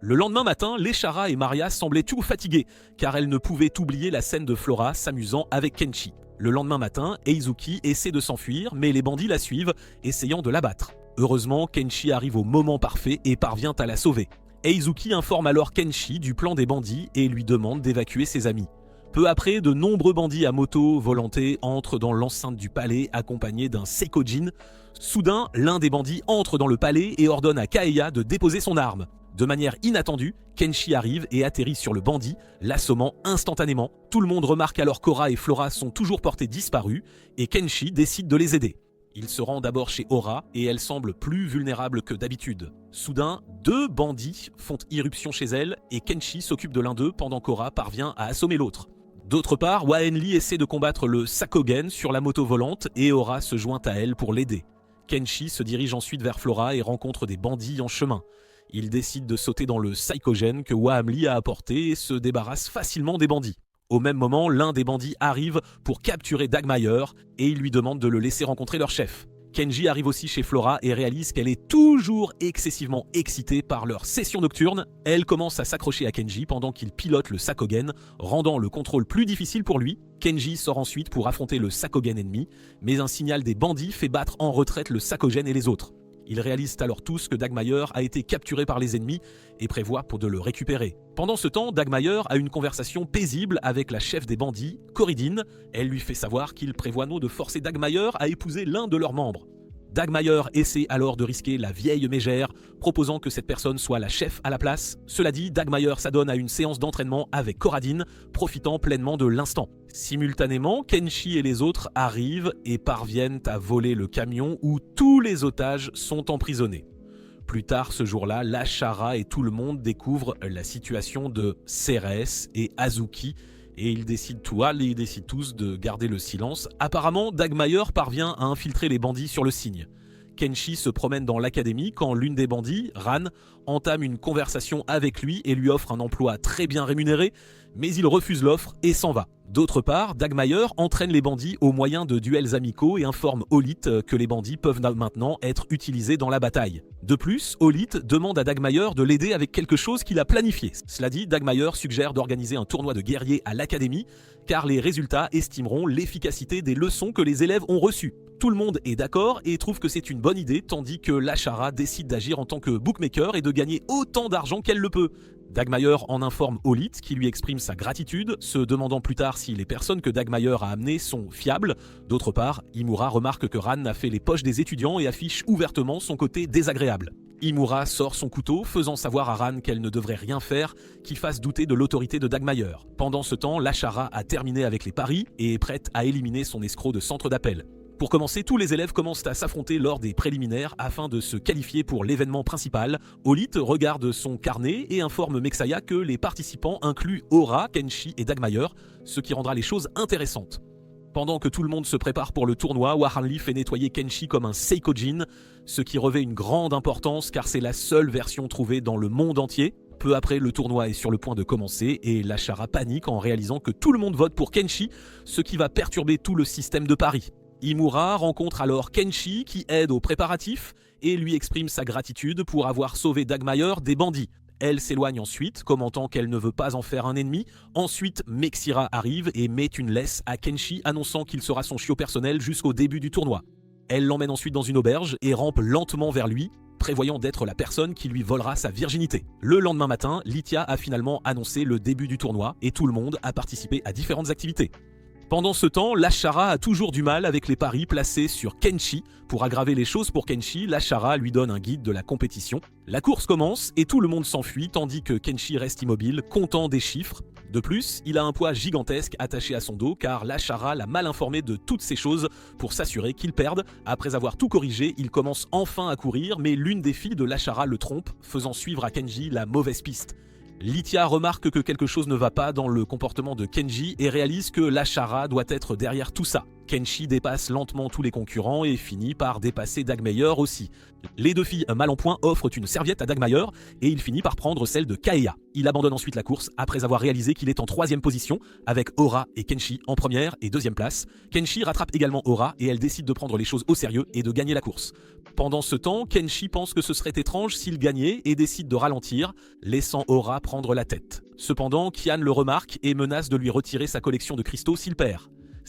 Le lendemain matin, Leshara et Maria semblaient tout fatiguées, car elles ne pouvaient oublier la scène de Flora s'amusant avec Kenshi. Le lendemain matin, Eizuki essaie de s'enfuir, mais les bandits la suivent, essayant de l'abattre. Heureusement, Kenshi arrive au moment parfait et parvient à la sauver. Eizuki informe alors Kenshi du plan des bandits et lui demande d'évacuer ses amis. Peu après, de nombreux bandits à moto volantés entrent dans l'enceinte du palais accompagnés d'un Seikojin. Soudain, l'un des bandits entre dans le palais et ordonne à Kaeya de déposer son arme. De manière inattendue, Kenshi arrive et atterrit sur le bandit, l'assommant instantanément. Tout le monde remarque alors qu'Ora et Flora sont toujours portées disparues et Kenshi décide de les aider. Il se rend d'abord chez Ora et elle semble plus vulnérable que d'habitude. Soudain, 2 bandits font irruption chez elle et Kenshi s'occupe de l'un d'eux pendant qu'Ora parvient à assommer l'autre. D'autre part, Wahenli essaie de combattre le Sakogen sur la moto volante et Ora se joint à elle pour l'aider. Kenshi se dirige ensuite vers Flora et rencontre des bandits en chemin. Il décide de sauter dans le Saikogen que Wahamli a apporté et se débarrasse facilement des bandits. Au même moment, l'un des bandits arrive pour capturer Dagmeier et il lui demande de le laisser rencontrer leur chef. Kenji arrive aussi chez Flora et réalise qu'elle est toujours excessivement excitée par leur session nocturne. Elle commence à s'accrocher à Kenji pendant qu'il pilote le Sakogen, rendant le contrôle plus difficile pour lui. Kenji sort ensuite pour affronter le Sakogen ennemi, mais un signal des bandits fait battre en retraite le Sakogen et les autres. Ils réalisent alors tous que Dagmeier a été capturé par les ennemis et prévoient pour de le récupérer. Pendant ce temps, Dagmeier a une conversation paisible avec la chef des bandits, Corridine. Elle lui fait savoir qu'il prévoit de forcer Dagmeier à épouser l'un de leurs membres. Dagmeier essaie alors de risquer la vieille mégère, proposant que cette personne soit la chef à la place. Cela dit, Dagmeier s'adonne à une séance d'entraînement avec Corradine, profitant pleinement de l'instant. Simultanément, Kenshi et les autres arrivent et parviennent à voler le camion où tous les otages sont emprisonnés. Plus tard ce jour-là, Lashara et tout le monde découvrent la situation de Ceres et Azuki, et ils décident tous de garder le silence. Apparemment, Dagmeier parvient à infiltrer les bandits sur le Cygne. Kenshi se promène dans l'académie quand l'une des bandits, Ran, entame une conversation avec lui et lui offre un emploi très bien rémunéré, mais il refuse l'offre et s'en va. D'autre part, Dagmeier entraîne les bandits au moyen de duels amicaux et informe Olith que les bandits peuvent maintenant être utilisés dans la bataille. De plus, Olith demande à Dagmeier de l'aider avec quelque chose qu'il a planifié. Cela dit, Dagmeier suggère d'organiser un tournoi de guerriers à l'académie, car les résultats estimeront l'efficacité des leçons que les élèves ont reçues. Tout le monde est d'accord et trouve que c'est une bonne idée, tandis que Lashara décide d'agir en tant que bookmaker et de gagner autant d'argent qu'elle le peut. Dagmeier en informe Olith, qui lui exprime sa gratitude, se demandant plus tard si les personnes que Dagmeier a amenées sont fiables. D'autre part, Imura remarque que Ran a fait les poches des étudiants et affiche ouvertement son côté désagréable. Imura sort son couteau, faisant savoir à Ran qu'elle ne devrait rien faire qui fasse douter de l'autorité de Dagmeier. Pendant ce temps, Lashara a terminé avec les paris et est prête à éliminer son escroc de centre d'appel. Pour commencer, tous les élèves commencent à s'affronter lors des préliminaires afin de se qualifier pour l'événement principal. Olith regarde son carnet et informe Mexaya que les participants incluent Aura, Kenshi et Dagmeier, ce qui rendra les choses intéressantes. Pendant que tout le monde se prépare pour le tournoi, Wahanli fait nettoyer Kenshi comme un Seikojin, ce qui revêt une grande importance car c'est la seule version trouvée dans le monde entier. Peu après, le tournoi est sur le point de commencer et Lashara panique en réalisant que tout le monde vote pour Kenshi, ce qui va perturber tout le système de paris. Imura rencontre alors Kenshi qui aide aux préparatifs et lui exprime sa gratitude pour avoir sauvé Dagmeier des bandits. Elle s'éloigne ensuite, commentant qu'elle ne veut pas en faire un ennemi. Ensuite, Mexira arrive et met une laisse à Kenshi, annonçant qu'il sera son chiot personnel jusqu'au début du tournoi. Elle l'emmène ensuite dans une auberge et rampe lentement vers lui, prévoyant d'être la personne qui lui volera sa virginité. Le lendemain matin, Lithia a finalement annoncé le début du tournoi et tout le monde a participé à différentes activités. Pendant ce temps, Lashara a toujours du mal avec les paris placés sur Kenshi. Pour aggraver les choses pour Kenshi, Lashara lui donne un guide de la compétition. La course commence et tout le monde s'enfuit tandis que Kenshi reste immobile, comptant des chiffres. De plus, il a un poids gigantesque attaché à son dos car Lashara l'a mal informé de toutes ces choses pour s'assurer qu'il perde. Après avoir tout corrigé, il commence enfin à courir, mais l'une des filles de Lashara le trompe, faisant suivre à Kenji la mauvaise piste. Lithia remarque que quelque chose ne va pas dans le comportement de Kenji et réalise que Lashara doit être derrière tout ça. Kenshi dépasse lentement tous les concurrents et finit par dépasser Dagmeier aussi. Les deux filles mal en point offrent une serviette à Dagmeier et il finit par prendre celle de Kaeya. Il abandonne ensuite la course après avoir réalisé qu'il est en 3e position avec Aura et Kenshi en 1re et 2e place. Kenshi rattrape également Aura et elle décide de prendre les choses au sérieux et de gagner la course. Pendant ce temps, Kenshi pense que ce serait étrange s'il gagnait et décide de ralentir, laissant Aura prendre la tête. Cependant, Kian le remarque et menace de lui retirer sa collection de cristaux s'il perd.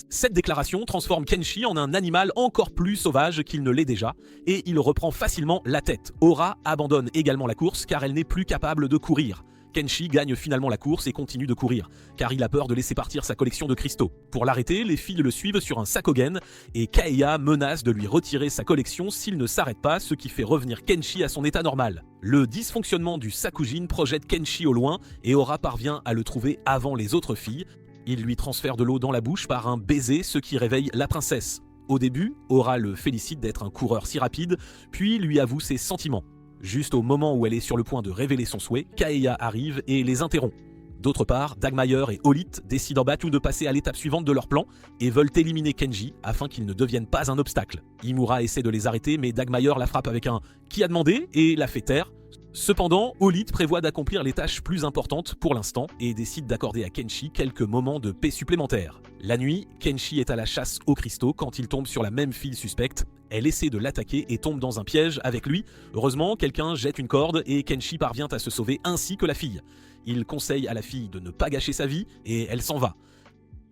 Cette déclaration transforme Kenshi en un animal encore plus sauvage qu'il ne l'est déjà, et il reprend facilement la tête. Aura abandonne également la course car elle n'est plus capable de courir. Kenshi gagne finalement la course et continue de courir, car il a peur de laisser partir sa collection de cristaux. Pour l'arrêter, les filles le suivent sur un Sakogen, et Kaeya menace de lui retirer sa collection s'il ne s'arrête pas, ce qui fait revenir Kenshi à son état normal. Le dysfonctionnement du Sakujin projette Kenshi au loin, et Aura parvient à le trouver avant les autres filles. Il lui transfère de l'eau dans la bouche par un baiser, ce qui réveille la princesse. Au début, Aura le félicite d'être un coureur si rapide, puis lui avoue ses sentiments. Juste au moment où elle est sur le point de révéler son souhait, Kaeya arrive et les interrompt. D'autre part, Dagmeier et Olith décident en battue de passer à l'étape suivante de leur plan et veulent éliminer Kenji afin qu'il ne devienne pas un obstacle. Imura essaie de les arrêter mais Dagmeier la frappe avec un « qui a demandé » et la fait taire. Cependant, Olith prévoit d'accomplir les tâches plus importantes pour l'instant et décide d'accorder à Kenshi quelques moments de paix supplémentaires. La nuit, Kenshi est à la chasse aux cristaux quand il tombe sur la même fille suspecte. Elle essaie de l'attaquer et tombe dans un piège avec lui. Heureusement, quelqu'un jette une corde et Kenshi parvient à se sauver ainsi que la fille. Il conseille à la fille de ne pas gâcher sa vie et elle s'en va.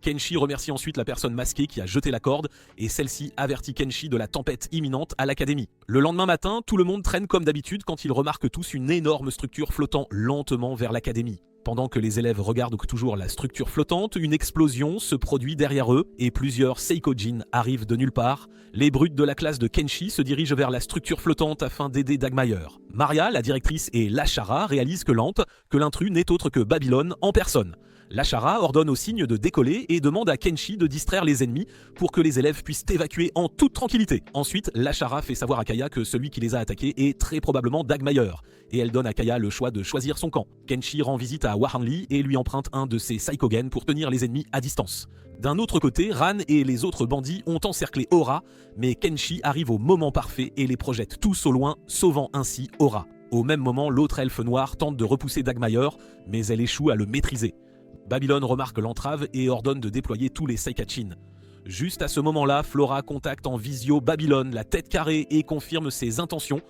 Kenshi remercie ensuite la personne masquée qui a jeté la corde et celle-ci avertit Kenshi de la tempête imminente à l'académie. Le lendemain matin, tout le monde traîne comme d'habitude quand ils remarquent tous une énorme structure flottant lentement vers l'académie. Pendant que les élèves regardent toujours la structure flottante, une explosion se produit derrière eux et plusieurs Seikojin arrivent de nulle part. Les brutes de la classe de Kenshi se dirigent vers la structure flottante afin d'aider Dagmeier. Maria, la directrice, et Lashara réalisent que l'intrus n'est autre que Babylone en personne. Lashara ordonne aux signes de décoller et demande à Kenshi de distraire les ennemis pour que les élèves puissent évacuer en toute tranquillité. Ensuite, Lashara fait savoir à Kaeya que celui qui les a attaqués est très probablement Dagmeier, et elle donne à Kaeya le choix de choisir son camp. Kenshi rend visite à Wahanli et lui emprunte un de ses Saikogen pour tenir les ennemis à distance. D'un autre côté, Ran et les autres bandits ont encerclé Aura, mais Kenshi arrive au moment parfait et les projette tous au loin, sauvant ainsi Aura. Au même moment, l'autre elfe noir tente de repousser Dagmeier, mais elle échoue à le maîtriser. Babylone remarque l'entrave et ordonne de déployer tous les Saikachin. Juste à ce moment-là, Flora contacte en visio Babylone, la tête carrée, et confirme ses intentions.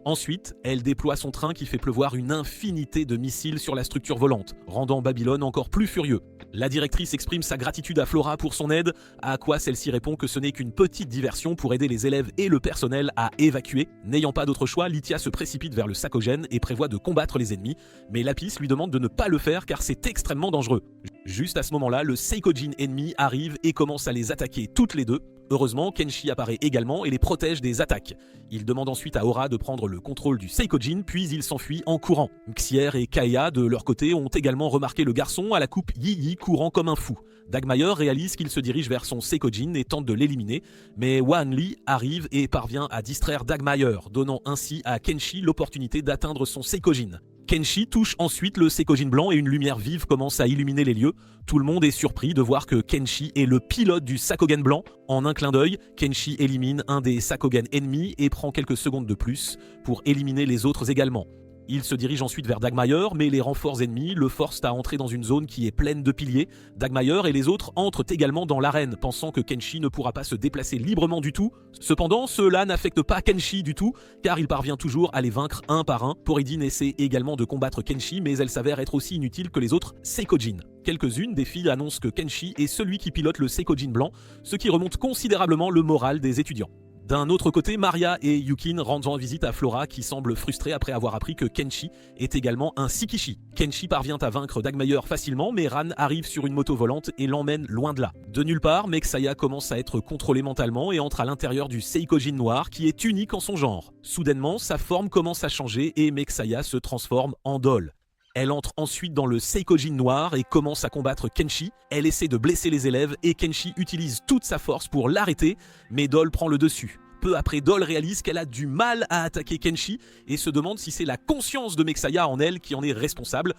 Ensuite, elle déploie son train qui fait pleuvoir une infinité de missiles sur la structure volante, rendant Babylone encore plus furieux. La directrice exprime sa gratitude à Flora pour son aide, à quoi celle-ci répond que ce n'est qu'une petite diversion pour aider les élèves et le personnel à évacuer. N'ayant pas d'autre choix, Lithia se précipite vers le Sakogen et prévoit de combattre les ennemis, mais Lapis lui demande de ne pas le faire car c'est extrêmement dangereux. Juste à ce moment-là, le Seikojin ennemi arrive et commence à les attaquer toutes les deux. Heureusement, Kenshi apparaît également et les protège des attaques. Il demande ensuite à Aura de prendre le contrôle du Seikojin, puis il s'enfuit en courant. Xier et Kaiya, de leur côté, ont également remarqué le garçon à la coupe Yi courant comme un fou. Dagmeier réalise qu'il se dirige vers son Seikojin et tente de l'éliminer, mais Hwan-Li arrive et parvient à distraire Dagmeier, donnant ainsi à Kenshi l'opportunité d'atteindre son Seikojin. Kenshi touche ensuite le Seikojin blanc et une lumière vive commence à illuminer les lieux. Tout le monde est surpris de voir que Kenshi est le pilote du Sakogen blanc. En un clin d'œil, Kenshi élimine un des Sakogen ennemis et prend quelques secondes de plus pour éliminer les autres également. Il se dirige ensuite vers Dagmeier, mais les renforts ennemis le forcent à entrer dans une zone qui est pleine de piliers. Dagmeier et les autres entrent également dans l'arène, pensant que Kenshi ne pourra pas se déplacer librement du tout. Cependant, cela n'affecte pas Kenshi du tout, car il parvient toujours à les vaincre un par un. Poridin essaie également de combattre Kenshi, mais elle s'avère être aussi inutile que les autres Seikojin. Quelques-unes des filles annoncent que Kenshi est celui qui pilote le Seikojin blanc, ce qui remonte considérablement le moral des étudiants. D'un autre côté, Maria et Yukin rendent en visite à Flora qui semble frustrée après avoir appris que Kenshi est également un Shikishi. Kenshi parvient à vaincre Dagmeier facilement, mais Ran arrive sur une moto volante et l'emmène loin de là. De nulle part, Mexaya commence à être contrôlée mentalement et entre à l'intérieur du Seikojin noir qui est unique en son genre. Soudainement, sa forme commence à changer et Mexaya se transforme en Doll. Elle entre ensuite dans le Seikojin noir et commence à combattre Kenshi. Elle essaie de blesser les élèves et Kenshi utilise toute sa force pour l'arrêter, mais Doll prend le dessus. Peu après, Doll réalise qu'elle a du mal à attaquer Kenshi et se demande si c'est la conscience de Mexaya en elle qui en est responsable.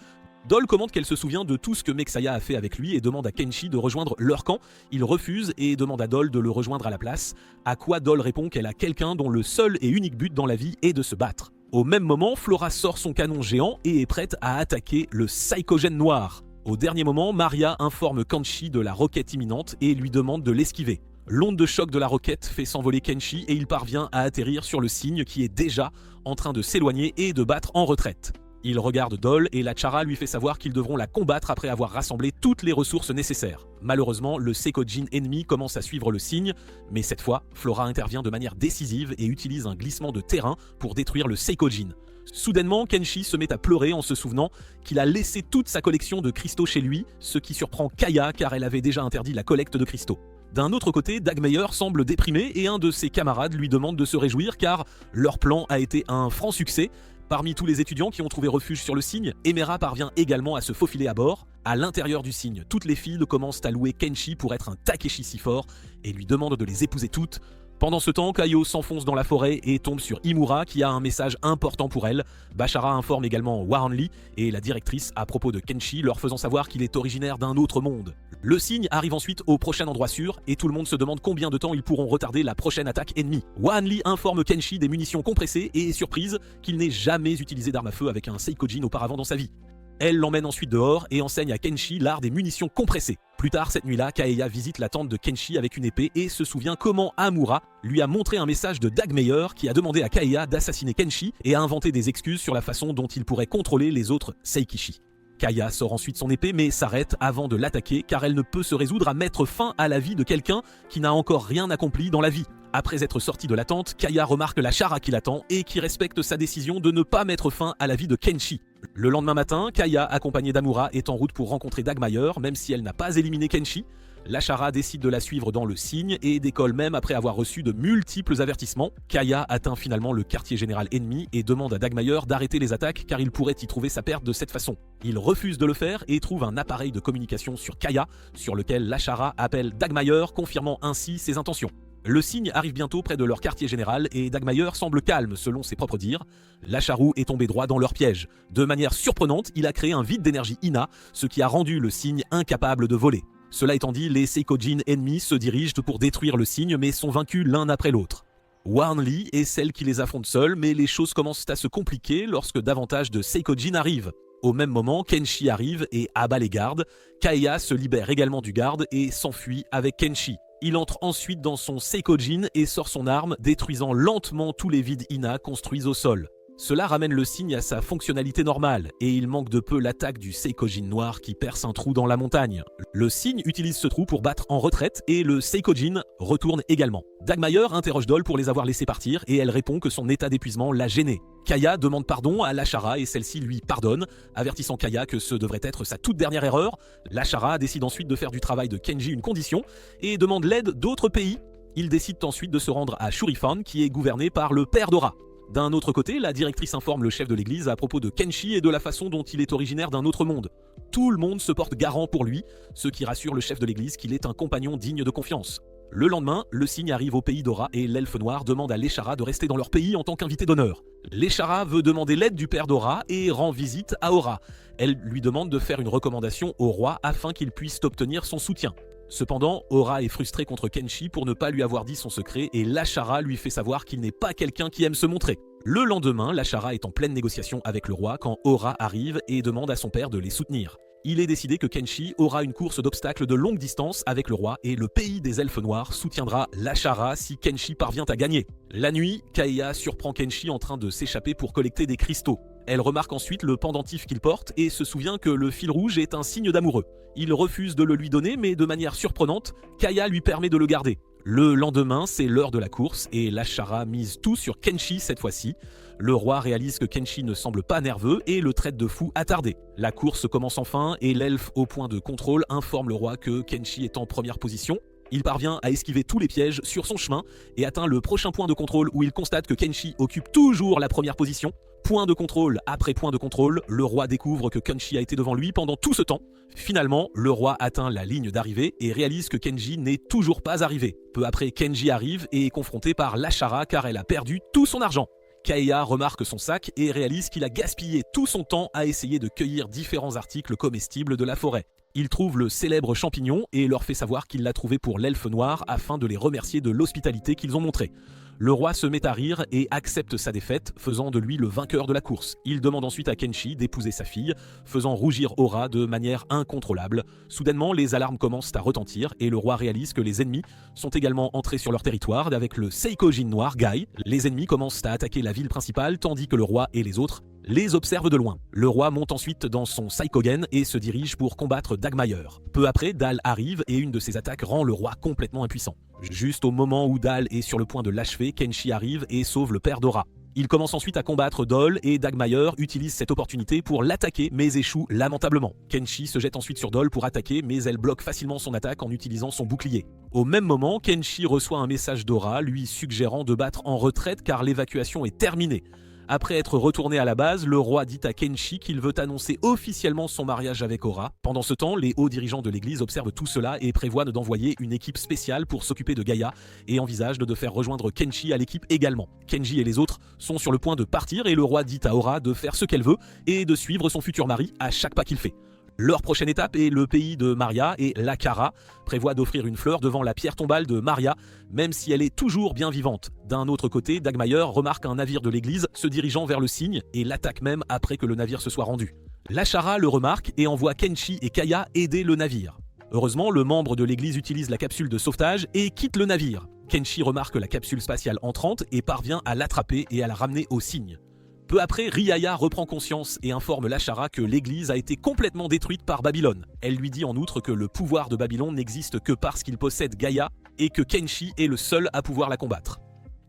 Doll commente qu'elle se souvient de tout ce que Mexaya a fait avec lui et demande à Kenshi de rejoindre leur camp. Il refuse et demande à Doll de le rejoindre à la place, à quoi Doll répond qu'elle a quelqu'un dont le seul et unique but dans la vie est de se battre. Au même moment, Flora sort son canon géant et est prête à attaquer le Saikogen noir. Au dernier moment, Maria informe Kenshi de la roquette imminente et lui demande de l'esquiver. L'onde de choc de la roquette fait s'envoler Kenshi et il parvient à atterrir sur le cygne qui est déjà en train de s'éloigner et de battre en retraite. Il regarde Doll et la Chara lui fait savoir qu'ils devront la combattre après avoir rassemblé toutes les ressources nécessaires. Malheureusement, le Seikojin ennemi commence à suivre le cygne, mais cette fois, Flora intervient de manière décisive et utilise un glissement de terrain pour détruire le Seikojin. Soudainement, Kenshi se met à pleurer en se souvenant qu'il a laissé toute sa collection de cristaux chez lui, ce qui surprend Kaiya car elle avait déjà interdit la collecte de cristaux. D'un autre côté, Dagmeier semble déprimé et un de ses camarades lui demande de se réjouir car leur plan a été un franc succès. Parmi tous les étudiants qui ont trouvé refuge sur le cygne, Emera parvient également à se faufiler à bord. À l'intérieur du cygne, toutes les filles commencent à louer Kenshi pour être un Takeshi si fort et lui demandent de les épouser toutes. Pendant ce temps, Kaio s'enfonce dans la forêt et tombe sur Imura qui a un message important pour elle. Bashara informe également Hwan-Li et la directrice à propos de Kenshi, leur faisant savoir qu'il est originaire d'un autre monde. Le cygne arrive ensuite au prochain endroit sûr et tout le monde se demande combien de temps ils pourront retarder la prochaine attaque ennemie. Hwan-Li informe Kenshi des munitions compressées et est surprise qu'il n'ait jamais utilisé d'arme à feu avec un Seikojin auparavant dans sa vie. Elle l'emmène ensuite dehors et enseigne à Kenshi l'art des munitions compressées. Plus tard cette nuit-là, Kaiya visite la tente de Kenshi avec une épée et se souvient comment Amura lui a montré un message de Dagmeier qui a demandé à Kaiya d'assassiner Kenshi et a inventé des excuses sur la façon dont il pourrait contrôler les autres Seikishi. Kaiya sort ensuite son épée mais s'arrête avant de l'attaquer car elle ne peut se résoudre à mettre fin à la vie de quelqu'un qui n'a encore rien accompli dans la vie. Après être sorti de la tente, Kaiya remarque la Chara qui l'attend et qui respecte sa décision de ne pas mettre fin à la vie de Kenshi. Le lendemain matin, Kaiya, accompagnée d'Amura, est en route pour rencontrer Dagmeier, même si elle n'a pas éliminé Kenshi. La Chara décide de la suivre dans le cygne et décolle même après avoir reçu de multiples avertissements. Kaiya atteint finalement le quartier général ennemi et demande à Dagmeier d'arrêter les attaques car il pourrait y trouver sa perte de cette façon. Il refuse de le faire et trouve un appareil de communication sur Kaiya, sur lequel la Chara appelle Dagmeier, confirmant ainsi ses intentions. Le cygne arrive bientôt près de leur quartier général et Dagmeier semble calme selon ses propres dires. Lacharou est tombé droit dans leur piège. De manière surprenante, il a créé un vide d'énergie Ina, ce qui a rendu le cygne incapable de voler. Cela étant dit, les Seikojin ennemis se dirigent pour détruire le cygne mais sont vaincus l'un après l'autre. Hwan-Li est celle qui les affronte seule, mais les choses commencent à se compliquer lorsque davantage de Seikojin arrivent. Au même moment, Kenshi arrive et abat les gardes. Kaiya se libère également du garde et s'enfuit avec Kenshi. Il entre ensuite dans son Seikojin et sort son arme, détruisant lentement tous les vides Ina construits au sol. Cela ramène le cygne à sa fonctionnalité normale, et il manque de peu l'attaque du Seikojin noir qui perce un trou dans la montagne. Le cygne utilise ce trou pour battre en retraite, et le Seikojin retourne également. Dagmeier interroge Doll pour les avoir laissés partir, et elle répond que son état d'épuisement l'a gêné. Kaiya demande pardon à la Chara et celle-ci lui pardonne, avertissant Kaiya que ce devrait être sa toute dernière erreur. La Chara décide ensuite de faire du travail de Kenji une condition, et demande l'aide d'autres pays. Ils décident ensuite de se rendre à Shurifan, qui est gouverné par le père d'Aura. D'un autre côté, la directrice informe le chef de l'église à propos de Kenshi et de la façon dont il est originaire d'un autre monde. Tout le monde se porte garant pour lui, ce qui rassure le chef de l'église qu'il est un compagnon digne de confiance. Le lendemain, le cygne arrive au pays d'Aura et l'elfe noir demande à l'Eshara de rester dans leur pays en tant qu'invité d'honneur. L'Eshara veut demander l'aide du père d'Aura et rend visite à Aura. Elle lui demande de faire une recommandation au roi afin qu'il puisse obtenir son soutien. Cependant, Aura est frustré contre Kenshi pour ne pas lui avoir dit son secret et l'Eshara lui fait savoir qu'il n'est pas quelqu'un qui aime se montrer. Le lendemain, l'Eshara est en pleine négociation avec le roi quand Aura arrive et demande à son père de les soutenir. Il est décidé que Kenshi aura une course d'obstacles de longue distance avec le roi et le pays des elfes noirs soutiendra l'Eshara si Kenshi parvient à gagner. La nuit, Kaeya surprend Kenshi en train de s'échapper pour collecter des cristaux. Elle remarque ensuite le pendentif qu'il porte et se souvient que le fil rouge est un signe d'amoureux. Il refuse de le lui donner mais de manière surprenante, Kaeya lui permet de le garder. Le lendemain, c'est l'heure de la course et l'Eshara mise tout sur Kenshi cette fois-ci. Le roi réalise que Kenshi ne semble pas nerveux et le traite de fou attardé. La course commence enfin et l'elfe au point de contrôle informe le roi que Kenshi est en première position. Il parvient à esquiver tous les pièges sur son chemin et atteint le prochain point de contrôle où il constate que Kenshi occupe toujours la première position. Point de contrôle après point de contrôle, le roi découvre que Kenshi a été devant lui pendant tout ce temps. Finalement, le roi atteint la ligne d'arrivée et réalise que Kenji n'est toujours pas arrivé. Peu après, Kenji arrive et est confronté par l'Eshara car elle a perdu tout son argent. Kaeya remarque son sac et réalise qu'il a gaspillé tout son temps à essayer de cueillir différents articles comestibles de la forêt. Il trouve le célèbre champignon et leur fait savoir qu'il l'a trouvé pour l'elfe noir afin de les remercier de l'hospitalité qu'ils ont montrée. Le roi se met à rire et accepte sa défaite, faisant de lui le vainqueur de la course. Il demande ensuite à Kenshi d'épouser sa fille, faisant rougir Aura de manière incontrôlable. Soudainement, les alarmes commencent à retentir et le roi réalise que les ennemis sont également entrés sur leur territoire avec le Seikojin noir, Gai. Les ennemis commencent à attaquer la ville principale tandis que le roi et les autres les observent de loin. Le roi monte ensuite dans son Saikogen et se dirige pour combattre Dagmayer. Peu après, Dal arrive et une de ses attaques rend le roi complètement impuissant. Juste au moment où Dal est sur le point de l'achever, Kenshi arrive et sauve le père d'Aura. Il commence ensuite à combattre Dol et Dagmayer utilise cette opportunité pour l'attaquer mais échoue lamentablement. Kenshi se jette ensuite sur Dol pour attaquer mais elle bloque facilement son attaque en utilisant son bouclier. Au même moment, Kenshi reçoit un message d'Aura lui suggérant de battre en retraite car l'évacuation est terminée. Après être retourné à la base, le roi dit à Kenshi qu'il veut annoncer officiellement son mariage avec Aura. Pendant ce temps, les hauts dirigeants de l'église observent tout cela et prévoient d'envoyer une équipe spéciale pour s'occuper de Gaïa et envisagent de faire rejoindre Kenshi à l'équipe également. Kenji et les autres sont sur le point de partir et le roi dit à Aura de faire ce qu'elle veut et de suivre son futur mari à chaque pas qu'il fait. Leur prochaine étape est le pays de Maria et Lakara prévoit d'offrir une fleur devant la pierre tombale de Maria, même si elle est toujours bien vivante. D'un autre côté, Dagmayer remarque un navire de l'église se dirigeant vers le cygne et l'attaque même après que le navire se soit rendu. L'Eshara le remarque et envoie Kenshi et Kaeya aider le navire. Heureusement, le membre de l'église utilise la capsule de sauvetage et quitte le navire. Kenshi remarque la capsule spatiale entrante et parvient à l'attraper et à la ramener au cygne. Peu après, Riaya reprend conscience et informe l'Eshara que l'église a été complètement détruite par Babylone. Elle lui dit en outre que le pouvoir de Babylone n'existe que parce qu'il possède Gaïa et que Kenshi est le seul à pouvoir la combattre.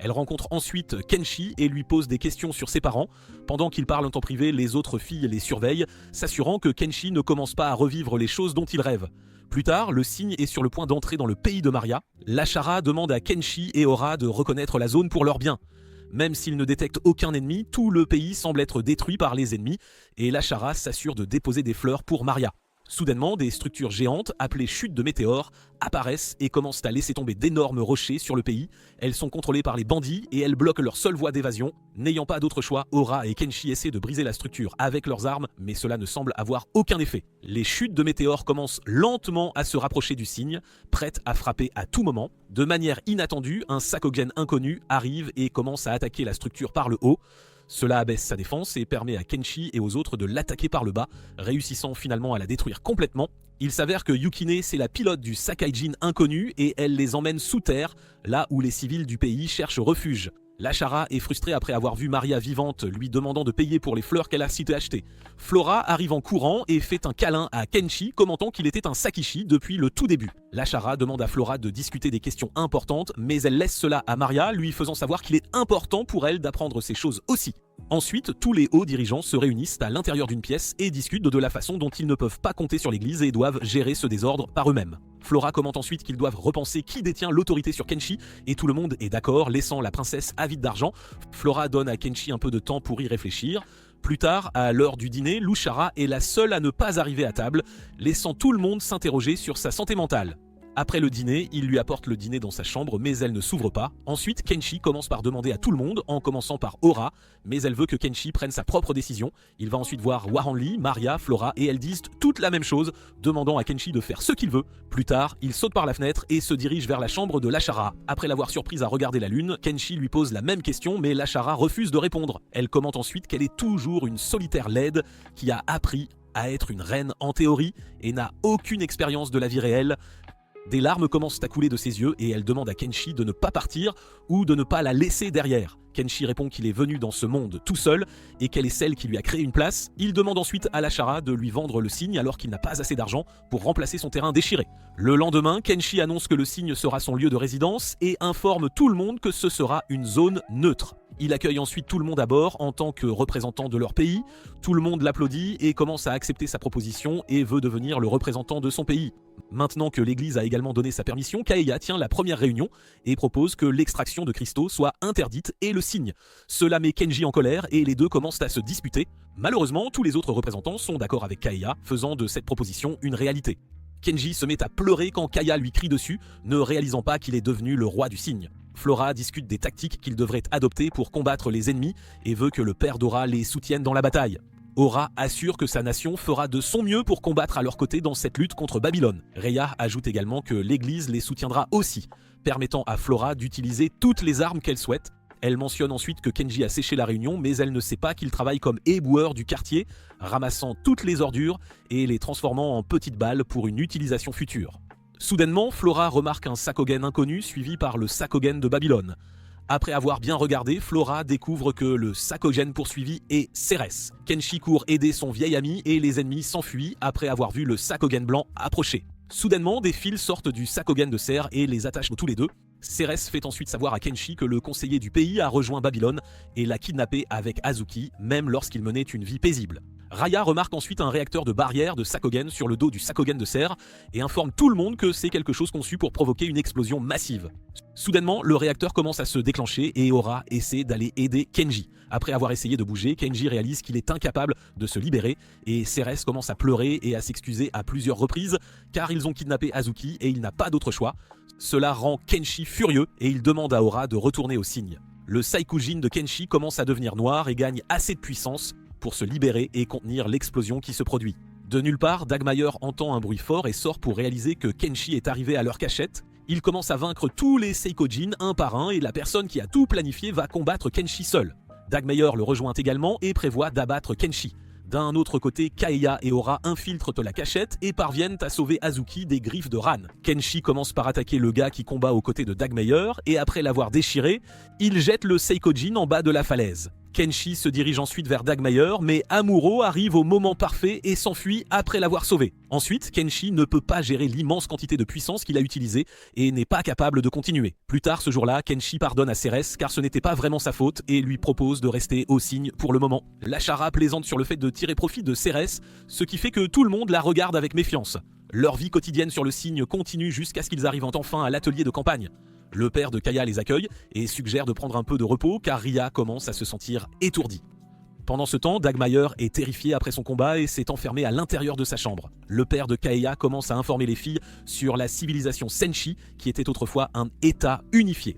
Elle rencontre ensuite Kenshi et lui pose des questions sur ses parents. Pendant qu'ils parlent en privé, les autres filles les surveillent, s'assurant que Kenshi ne commence pas à revivre les choses dont il rêve. Plus tard, le cygne est sur le point d'entrer dans le pays de Maria. L'Eshara demande à Kenshi et Aura de reconnaître la zone pour leur bien. Même s'ils ne détectent aucun ennemi, tout le pays semble être détruit par les ennemis et l'Eshara s'assure de déposer des fleurs pour Maria. Soudainement, des structures géantes, appelées chutes de météores, apparaissent et commencent à laisser tomber d'énormes rochers sur le pays. Elles sont contrôlées par les bandits et elles bloquent leur seule voie d'évasion. N'ayant pas d'autre choix, Aura et Kenshi essaient de briser la structure avec leurs armes, mais cela ne semble avoir aucun effet. Les chutes de météores commencent lentement à se rapprocher du cygne, prêtes à frapper à tout moment. De manière inattendue, un Sakogen inconnu arrive et commence à attaquer la structure par le haut. Cela abaisse sa défense et permet à Kenshi et aux autres de l'attaquer par le bas, réussissant finalement à la détruire complètement. Il s'avère que Yukine, c'est la pilote du Sakaijin inconnu et elle les emmène sous terre, là où les civils du pays cherchent refuge. L'Eshara est frustrée après avoir vu Maria vivante lui demandant de payer pour les fleurs qu'elle a cité acheter. Flora arrive en courant et fait un câlin à Kenshi, commentant qu'il était un Sakishi depuis le tout début. L'Eshara demande à Flora de discuter des questions importantes, mais elle laisse cela à Maria, lui faisant savoir qu'il est important pour elle d'apprendre ces choses aussi. Ensuite, tous les hauts dirigeants se réunissent à l'intérieur d'une pièce et discutent de la façon dont ils ne peuvent pas compter sur l'église et doivent gérer ce désordre par eux-mêmes. Flora commente ensuite qu'ils doivent repenser qui détient l'autorité sur Kenshi et tout le monde est d'accord, laissant la princesse avide d'argent. Flora donne à Kenshi un peu de temps pour y réfléchir. Plus tard, à l'heure du dîner, Lushara est la seule à ne pas arriver à table, laissant tout le monde s'interroger sur sa santé mentale. Après le dîner, il lui apporte le dîner dans sa chambre, mais elle ne s'ouvre pas. Ensuite, Kenshi commence par demander à tout le monde, en commençant par Aura, mais elle veut que Kenshi prenne sa propre décision. Il va ensuite voir Waranli, Maria, Flora, et elles disent toutes la même chose, demandant à Kenshi de faire ce qu'il veut. Plus tard, il saute par la fenêtre et se dirige vers la chambre de Lashara. Après l'avoir surprise à regarder la lune, Kenshi lui pose la même question, mais Lashara refuse de répondre. Elle commente ensuite qu'elle est toujours une solitaire laide qui a appris à être une reine en théorie et n'a aucune expérience de la vie réelle. Des larmes commencent à couler de ses yeux et elle demande à Kenshi de ne pas partir ou de ne pas la laisser derrière. Kenshi répond qu'il est venu dans ce monde tout seul et qu'elle est celle qui lui a créé une place. Il demande ensuite à Lashara de lui vendre le cygne alors qu'il n'a pas assez d'argent pour remplacer son terrain déchiré. Le lendemain, Kenshi annonce que le cygne sera son lieu de résidence et informe tout le monde que ce sera une zone neutre. Il accueille ensuite tout le monde à bord en tant que représentant de leur pays. Tout le monde l'applaudit et commence à accepter sa proposition et veut devenir le représentant de son pays. Maintenant que l'église a également donné sa permission, Kaeya tient la première réunion et propose que l'extraction de cristaux soit interdite et le cygne. Cela met Kenji en colère et les deux commencent à se disputer. Malheureusement, tous les autres représentants sont d'accord avec Kaeya, faisant de cette proposition une réalité. Kenji se met à pleurer quand Kaeya lui crie dessus, ne réalisant pas qu'il est devenu le roi du cygne. Flora discute des tactiques qu'il devrait adopter pour combattre les ennemis et veut que le père d'Aura les soutienne dans la bataille. Aura assure que sa nation fera de son mieux pour combattre à leur côté dans cette lutte contre Babylone. Rhea ajoute également que l'église les soutiendra aussi, permettant à Flora d'utiliser toutes les armes qu'elle souhaite. Elle mentionne ensuite que Kenji a séché la réunion, mais elle ne sait pas qu'il travaille comme éboueur du quartier, ramassant toutes les ordures et les transformant en petites balles pour une utilisation future. Soudainement, Flora remarque un Sakogen inconnu suivi par le Sakogen de Babylone. Après avoir bien regardé, Flora découvre que le Sakogen poursuivi est Cérès. Kenshi court aider son vieil ami et les ennemis s'enfuient après avoir vu le Sakogen blanc approcher. Soudainement, des fils sortent du Sakogen de Serre et les attachent tous les deux. Cérès fait ensuite savoir à Kenshi que le conseiller du pays a rejoint Babylone et l'a kidnappé avec Azuki, même lorsqu'il menait une vie paisible. Raya remarque ensuite un réacteur de barrière de Sakogen sur le dos du Sakogen de Serre et informe tout le monde que c'est quelque chose conçu pour provoquer une explosion massive. Soudainement, le réacteur commence à se déclencher et Aura essaie d'aller aider Kenji. Après avoir essayé de bouger, Kenji réalise qu'il est incapable de se libérer et Cérès commence à pleurer et à s'excuser à plusieurs reprises car ils ont kidnappé Azuki et il n'a pas d'autre choix. Cela rend Kenshi furieux et il demande à Aura de retourner au cygne. Le Saikujin de Kenshi commence à devenir noir et gagne assez de puissance pour se libérer et contenir l'explosion qui se produit. De nulle part, Dagmayer entend un bruit fort et sort pour réaliser que Kenshi est arrivé à leur cachette. Il commence à vaincre tous les Seikojin un par un et la personne qui a tout planifié va combattre Kenshi seul. Dagmayer le rejoint également et prévoit d'abattre Kenshi. D'un autre côté, Kaeya et Aura infiltrent la cachette et parviennent à sauver Azuki des griffes de Ran. Kenshi commence par attaquer le gars qui combat aux côtés de Dagmayer et après l'avoir déchiré, il jette le Seikojin en bas de la falaise. Kenshi se dirige ensuite vers Dagmayer, mais Amuro arrive au moment parfait et s'enfuit après l'avoir sauvé. Ensuite, Kenshi ne peut pas gérer l'immense quantité de puissance qu'il a utilisée et n'est pas capable de continuer. Plus tard ce jour-là, Kenshi pardonne à Cérès car ce n'était pas vraiment sa faute et lui propose de rester au cygne pour le moment. Lashara plaisante sur le fait de tirer profit de Cérès, ce qui fait que tout le monde la regarde avec méfiance. Leur vie quotidienne sur le cygne continue jusqu'à ce qu'ils arrivent enfin à l'atelier de campagne. Le père de Kaeya les accueille et suggère de prendre un peu de repos car Rhea commence à se sentir étourdie. Pendant ce temps, Dagmayer est terrifié après son combat et s'est enfermé à l'intérieur de sa chambre. Le père de Kaeya commence à informer les filles sur la civilisation Senshi qui était autrefois un État unifié.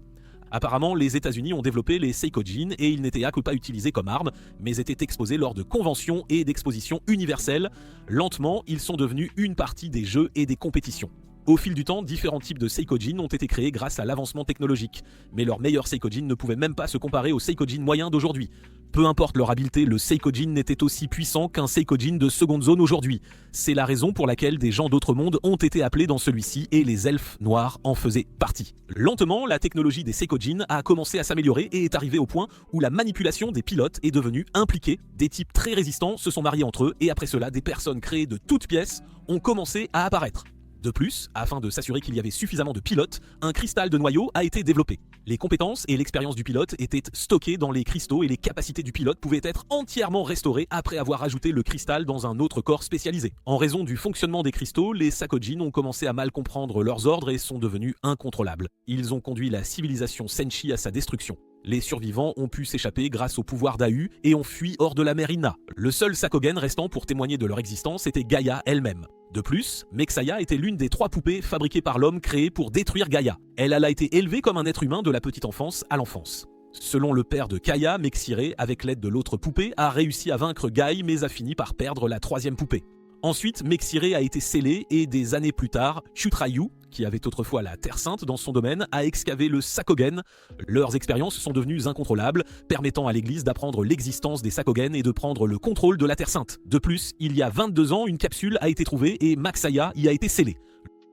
Apparemment, les États-Unis ont développé les Seikojin et ils n'étaient pas utilisés comme armes, mais étaient exposés lors de conventions et d'expositions universelles. Lentement, ils sont devenus une partie des jeux et des compétitions. Au fil du temps, différents types de Seikojin ont été créés grâce à l'avancement technologique, mais leurs meilleurs Seikojin ne pouvaient même pas se comparer aux Seikojin moyens d'aujourd'hui. Peu importe leur habileté, le Seikojin n'était aussi puissant qu'un Seikojin de seconde zone aujourd'hui. C'est la raison pour laquelle des gens d'autres mondes ont été appelés dans celui-ci et les elfes noirs en faisaient partie. Lentement, la technologie des Seikojin a commencé à s'améliorer et est arrivée au point où la manipulation des pilotes est devenue impliquée. Des types très résistants se sont mariés entre eux et après cela, des personnes créées de toutes pièces ont commencé à apparaître. De plus, afin de s'assurer qu'il y avait suffisamment de pilotes, un cristal de noyau a été développé. Les compétences et l'expérience du pilote étaient stockées dans les cristaux et les capacités du pilote pouvaient être entièrement restaurées après avoir ajouté le cristal dans un autre corps spécialisé. En raison du fonctionnement des cristaux, les Sakojin ont commencé à mal comprendre leurs ordres et sont devenus incontrôlables. Ils ont conduit la civilisation Senshi à sa destruction. Les survivants ont pu s'échapper grâce au pouvoir d'Ahu et ont fui hors de la mer Inna. Le seul Sakogen restant pour témoigner de leur existence était Gaïa elle-même. De plus, Mexaya était l'une des 3 poupées fabriquées par l'homme créées pour détruire Gaïa. Elle a été élevée comme un être humain de la petite enfance à l'enfance. Selon le père de Kaya, Mexire, avec l'aide de l'autre poupée, a réussi à vaincre Gaï mais a fini par perdre la 3e poupée. Ensuite, Mexire a été scellé et des années plus tard, Chutrayu, qui avait autrefois la Terre Sainte dans son domaine, a excavé le Sakogen. Leurs expériences sont devenues incontrôlables, permettant à l'Église d'apprendre l'existence des Sakogen et de prendre le contrôle de la Terre Sainte. De plus, il y a 22 ans, une capsule a été trouvée et Maxaya y a été scellé.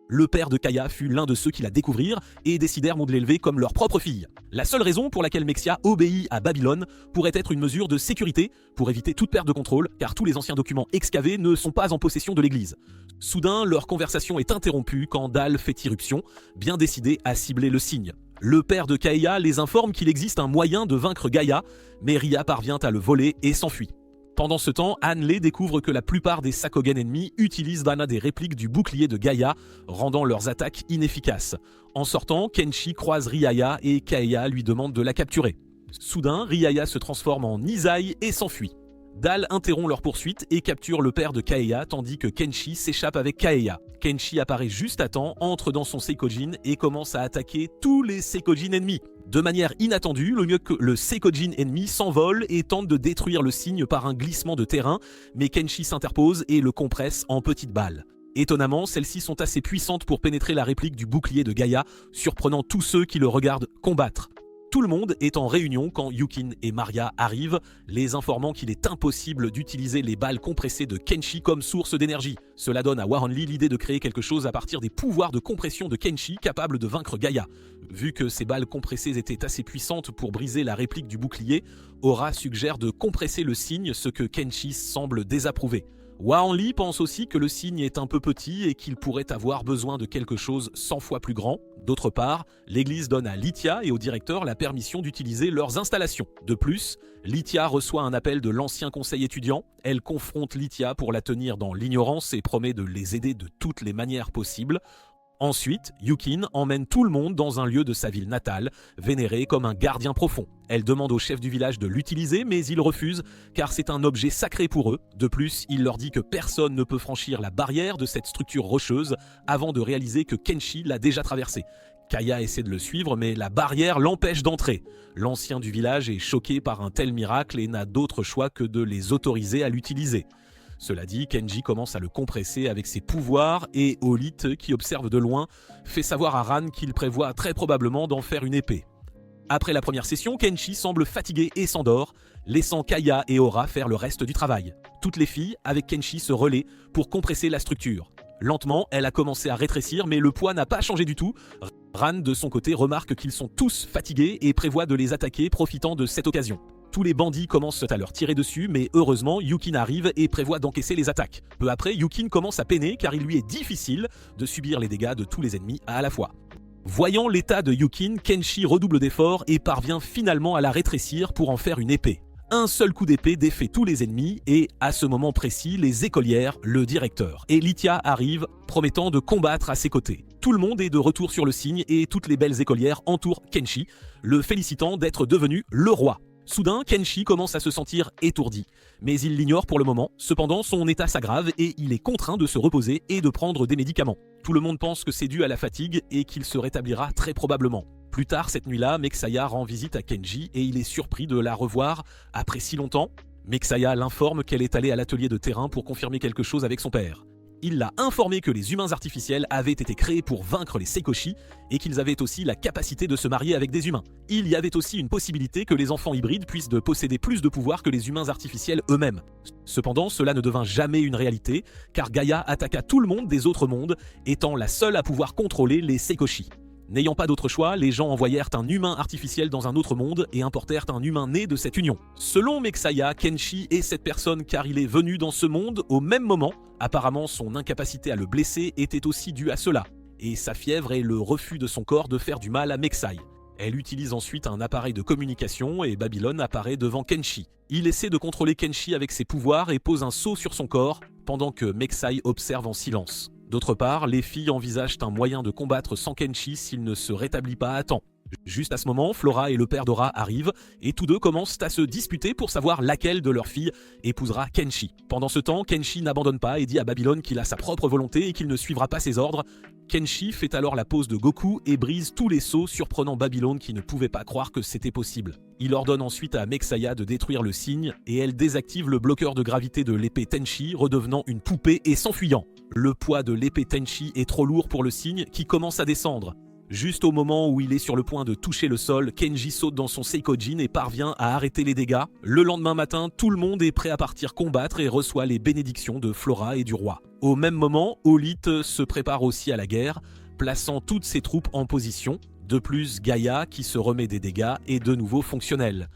Le père de Kaya fut l'un de ceux qui la découvrirent et décidèrent de l'élever comme leur propre fille. La seule raison pour laquelle Mexia obéit à Babylone pourrait être une mesure de sécurité pour éviter toute perte de contrôle, car tous les anciens documents excavés ne sont pas en possession de l'Église. Soudain, leur conversation est interrompue quand Dal fait irruption, bien décidé à cibler le signe. Le père de Kaya les informe qu'il existe un moyen de vaincre Gaïa, mais Ria parvient à le voler et s'enfuit. Pendant ce temps, Hanley découvre que la plupart des Sakogen ennemis utilisent des répliques du bouclier de Gaïa, rendant leurs attaques inefficaces. En sortant, Kenshi croise Riaya et Kaeya lui demande de la capturer. Soudain, Riaya se transforme en Izai et s'enfuit. Dal interrompt leur poursuite et capture le père de Kaeya tandis que Kenshi s'échappe avec Kaeya. Kenshi apparaît juste à temps, entre dans son Seikojin et commence à attaquer tous les Seikojin ennemis. De manière inattendue, le Seikojin ennemi s'envole et tente de détruire le signe par un glissement de terrain, mais Kenshi s'interpose et le compresse en petites balles. Étonnamment, celles-ci sont assez puissantes pour pénétrer la réplique du bouclier de Gaïa, surprenant tous ceux qui le regardent combattre. Tout le monde est en réunion quand Yukin et Maria arrivent, les informant qu'il est impossible d'utiliser les balles compressées de Kenshi comme source d'énergie. Cela donne à Warren Lee l'idée de créer quelque chose à partir des pouvoirs de compression de Kenshi capable de vaincre Gaïa. Vu que ces balles compressées étaient assez puissantes pour briser la réplique du bouclier, Aura suggère de compresser le signe, ce que Kenshi semble désapprouver. Warren Lee pense aussi que le signe est un peu petit et qu'il pourrait avoir besoin de quelque chose 100 fois plus grand. D'autre part, l'Église donne à Lithia et au directeur la permission d'utiliser leurs installations. De plus, Lithia reçoit un appel de l'ancien conseil étudiant. Elle confronte Lithia pour la tenir dans l'ignorance et promet de les aider de toutes les manières possibles. Ensuite, Yukin emmène tout le monde dans un lieu de sa ville natale, vénéré comme un gardien profond. Elle demande au chef du village de l'utiliser, mais il refuse, car c'est un objet sacré pour eux. De plus, il leur dit que personne ne peut franchir la barrière de cette structure rocheuse avant de réaliser que Kenshi l'a déjà traversée. Kaya essaie de le suivre, mais la barrière l'empêche d'entrer. L'ancien du village est choqué par un tel miracle et n'a d'autre choix que de les autoriser à l'utiliser. Cela dit, Kenji commence à le compresser avec ses pouvoirs et Olith, qui observe de loin, fait savoir à Ran qu'il prévoit très probablement d'en faire une épée. Après la première session, Kenshi semble fatigué et s'endort, laissant Kaya et Aura faire le reste du travail. Toutes les filles, avec Kenshi, se relaient pour compresser la structure. Lentement, elle a commencé à rétrécir, mais le poids n'a pas changé du tout. Ran, de son côté, remarque qu'ils sont tous fatigués et prévoit de les attaquer, profitant de cette occasion. Tous les bandits commencent à leur tirer dessus, mais heureusement, Yukin arrive et prévoit d'encaisser les attaques. Peu après, Yukin commence à peiner car il lui est difficile de subir les dégâts de tous les ennemis à la fois. Voyant l'état de Yukin, Kenshi redouble d'efforts et parvient finalement à la rétrécir pour en faire une épée. Un seul coup d'épée défait tous les ennemis et, à ce moment précis, les écolières, le directeur et Lithia arrivent, promettant de combattre à ses côtés. Tout le monde est de retour sur le signe et toutes les belles écolières entourent Kenshi, le félicitant d'être devenu le roi. Soudain, Kenshi commence à se sentir étourdi, mais il l'ignore pour le moment. Cependant, son état s'aggrave et il est contraint de se reposer et de prendre des médicaments. Tout le monde pense que c'est dû à la fatigue et qu'il se rétablira très probablement. Plus tard cette nuit-là, Mexaya rend visite à Kenji et il est surpris de la revoir après si longtemps. Mexaya l'informe qu'elle est allée à l'atelier de terrain pour confirmer quelque chose avec son père. Il l'a informé que les humains artificiels avaient été créés pour vaincre les Seikoshi et qu'ils avaient aussi la capacité de se marier avec des humains. Il y avait aussi une possibilité que les enfants hybrides puissent posséder plus de pouvoir que les humains artificiels eux-mêmes. Cependant, cela ne devint jamais une réalité, car Gaïa attaqua tout le monde des autres mondes, étant la seule à pouvoir contrôler les Seikoshi. N'ayant pas d'autre choix, les gens envoyèrent un humain artificiel dans un autre monde et importèrent un humain né de cette union. Selon Mexaya, Kenshi est cette personne car il est venu dans ce monde au même moment. Apparemment, son incapacité à le blesser était aussi due à cela, et sa fièvre et le refus de son corps de faire du mal à Mexai. Elle utilise ensuite un appareil de communication et Babylone apparaît devant Kenshi. Il essaie de contrôler Kenshi avec ses pouvoirs et pose un sceau sur son corps, pendant que Mexai observe en silence. D'autre part, les filles envisagent un moyen de combattre sans Kenshi s'il ne se rétablit pas à temps. Juste à ce moment, Flora et le père Dora arrivent et tous deux commencent à se disputer pour savoir laquelle de leurs filles épousera Kenshi. Pendant ce temps, Kenshi n'abandonne pas et dit à Babylone qu'il a sa propre volonté et qu'il ne suivra pas ses ordres. Kenshi fait alors la pose de Goku et brise tous les sceaux, surprenant Babylone qui ne pouvait pas croire que c'était possible. Il ordonne ensuite à Mexaya de détruire le signe et elle désactive le bloqueur de gravité de l'épée Tenchi, redevenant une poupée et s'enfuyant. Le poids de l'épée Tenchi est trop lourd pour le signe qui commence à descendre. Juste au moment où il est sur le point de toucher le sol, Kenji saute dans son Seikojin et parvient à arrêter les dégâts. Le lendemain matin, tout le monde est prêt à partir combattre et reçoit les bénédictions de Flora et du roi. Au même moment, Olith se prépare aussi à la guerre, plaçant toutes ses troupes en position. De plus, Gaïa, qui se remet des dégâts, est de nouveau fonctionnelle.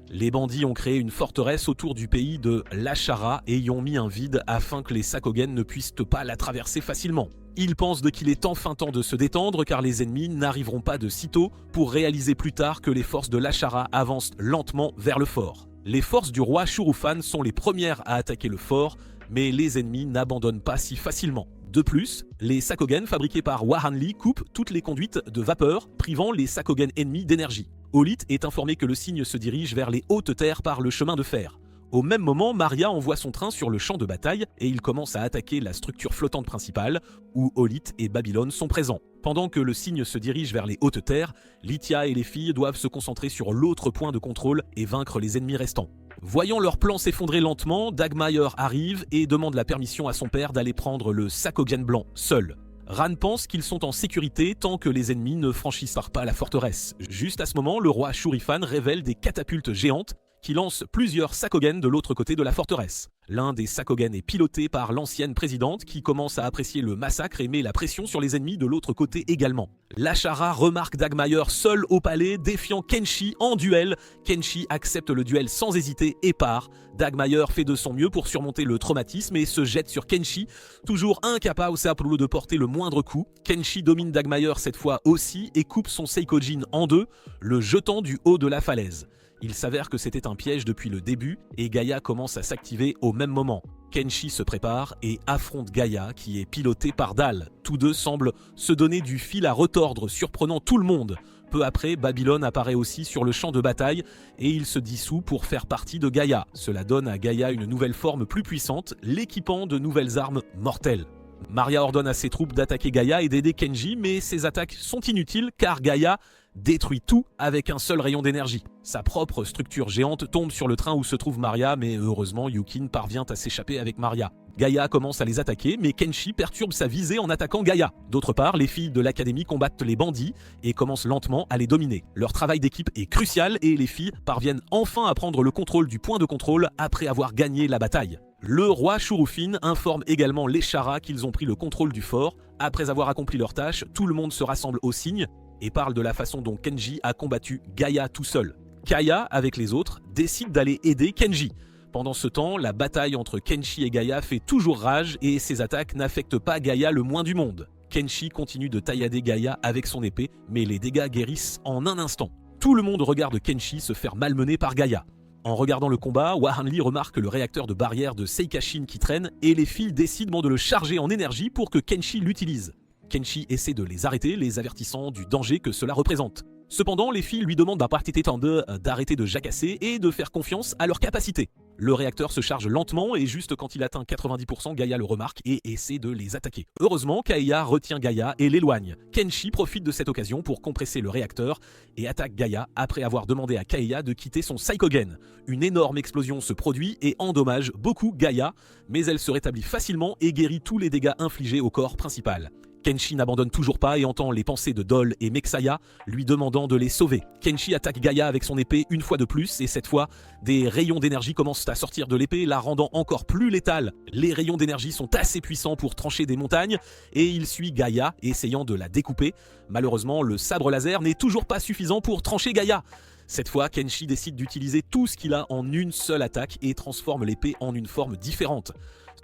Les bandits ont créé une forteresse autour du pays de Lashara et y ont mis un vide afin que les Sakogen ne puissent pas la traverser facilement. Ils pensent qu'il est enfin temps de se détendre car les ennemis n'arriveront pas de sitôt pour réaliser plus tard que les forces de Lashara avancent lentement vers le fort. Les forces du roi Shurufan sont les premières à attaquer le fort, mais les ennemis n'abandonnent pas si facilement. De plus, les Sakogen fabriqués par Wahanli coupent toutes les conduites de vapeur, privant les Sakogen ennemis d'énergie. Olith est informé que le signe se dirige vers les hautes terres par le chemin de fer. Au même moment, Maria envoie son train sur le champ de bataille et il commence à attaquer la structure flottante principale où Olith et Babylone sont présents. Pendant que le signe se dirige vers les hautes terres, Lithia et les filles doivent se concentrer sur l'autre point de contrôle et vaincre les ennemis restants. Voyant leur plan s'effondrer lentement, Dagmeier arrive et demande la permission à son père d'aller prendre le Sakogen blanc seul. Ran pense qu'ils sont en sécurité tant que les ennemis ne franchissent pas la forteresse. Juste à ce moment, le roi Shurifan révèle des catapultes géantes qui lancent plusieurs Sakogen de l'autre côté de la forteresse. L'un des Sakogen est piloté par l'ancienne présidente qui commence à apprécier le massacre et met la pression sur les ennemis de l'autre côté également. Lashara remarque Dagmeier seul au palais, défiant Kenshi en duel. Kenshi accepte le duel sans hésiter et part. Dagmeier fait de son mieux pour surmonter le traumatisme et se jette sur Kenshi, toujours incapable de porter le moindre coup. Kenshi domine Dagmeier cette fois aussi et coupe son Seikojin en deux, le jetant du haut de la falaise. Il s'avère que c'était un piège depuis le début et Gaïa commence à s'activer au même moment. Kenshi se prépare et affronte Gaïa qui est pilotée par Dal. Tous deux semblent se donner du fil à retordre, surprenant tout le monde. Peu après, Babylone apparaît aussi sur le champ de bataille et il se dissout pour faire partie de Gaïa. Cela donne à Gaïa une nouvelle forme plus puissante, l'équipant de nouvelles armes mortelles. Maria ordonne à ses troupes d'attaquer Gaïa et d'aider Kenji, mais ces attaques sont inutiles car Gaïa détruit tout avec un seul rayon d'énergie. Sa propre structure géante tombe sur le train où se trouve Maria, mais heureusement Yukin parvient à s'échapper avec Maria. Gaïa commence à les attaquer, mais Kenshi perturbe sa visée en attaquant Gaïa. D'autre part, les filles de l'académie combattent les bandits et commencent lentement à les dominer. Leur travail d'équipe est crucial et les filles parviennent enfin à prendre le contrôle du point de contrôle après avoir gagné la bataille. Le roi Shurufin informe également les Chara qu'ils ont pris le contrôle du fort. Après avoir accompli leur tâche, tout le monde se rassemble au signe et parle de la façon dont Kenji a combattu Gaïa tout seul. Kaya, avec les autres, décide d'aller aider Kenji. Pendant ce temps, la bataille entre Kenshi et Gaïa fait toujours rage et ses attaques n'affectent pas Gaïa le moins du monde. Kenshi continue de taillader Gaïa avec son épée, mais les dégâts guérissent en un instant. Tout le monde regarde Kenshi se faire malmener par Gaïa. En regardant le combat, Wahanli remarque le réacteur de barrière de Seikashin qui traîne et les filles décident de le charger en énergie pour que Kenshi l'utilise. Kenshi essaie de les arrêter, les avertissant du danger que cela représente. Cependant, les filles lui demandent d'arrêter de jacasser et de faire confiance à leur capacité. Le réacteur se charge lentement et juste quand il atteint 90%, Gaïa le remarque et essaie de les attaquer. Heureusement, Kaya retient Gaïa et l'éloigne. Kenshi profite de cette occasion pour compresser le réacteur et attaque Gaïa après avoir demandé à Kaya de quitter son Saikogen. Une énorme explosion se produit et endommage beaucoup Gaïa, mais elle se rétablit facilement et guérit tous les dégâts infligés au corps principal. Kenshi n'abandonne toujours pas et entend les pensées de Dol et Mexaya, lui demandant de les sauver. Kenshi attaque Gaïa avec son épée une fois de plus et cette fois, des rayons d'énergie commencent à sortir de l'épée, la rendant encore plus létale. Les rayons d'énergie sont assez puissants pour trancher des montagnes et il suit Gaïa, essayant de la découper. Malheureusement, le sabre laser n'est toujours pas suffisant pour trancher Gaïa. Cette fois, Kenshi décide d'utiliser tout ce qu'il a en une seule attaque et transforme l'épée en une forme différente.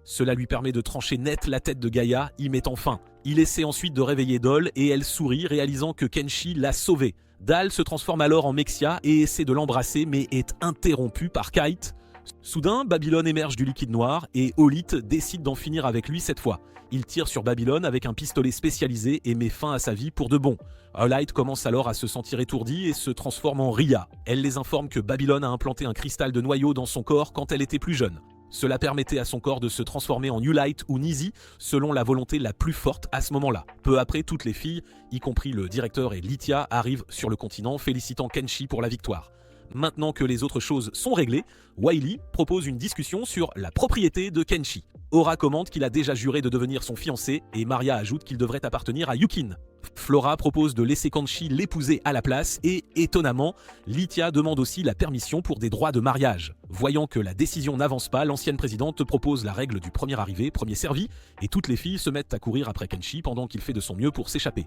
Cela lui permet de trancher net la tête de Gaïa, y mettant fin. Il essaie ensuite de réveiller Dol et elle sourit, réalisant que Kenshi l'a sauvée. Dal se transforme alors en Mexia et essaie de l'embrasser mais est interrompu par Kite. Soudain, Babylone émerge du liquide noir et Olith décide d'en finir avec lui cette fois. Il tire sur Babylone avec un pistolet spécialisé et met fin à sa vie pour de bon. Olith commence alors à se sentir étourdie et se transforme en Rhea. Elle les informe que Babylone a implanté un cristal de noyau dans son corps quand elle était plus jeune. Cela permettait à son corps de se transformer en New Light ou Nizi selon la volonté la plus forte à ce moment-là. Peu après, toutes les filles, y compris le directeur et Lithia, arrivent sur le continent félicitant Kenshi pour la victoire. Maintenant que les autres choses sont réglées, Wiley propose une discussion sur la propriété de Kenshi. Aura commente qu'il a déjà juré de devenir son fiancé et Maria ajoute qu'il devrait appartenir à Yukin. Flora propose de laisser Kenshi l'épouser à la place et, étonnamment, Lithia demande aussi la permission pour des droits de mariage. Voyant que la décision n'avance pas, l'ancienne présidente propose la règle du premier arrivé, premier servi, et toutes les filles se mettent à courir après Kenshi pendant qu'il fait de son mieux pour s'échapper.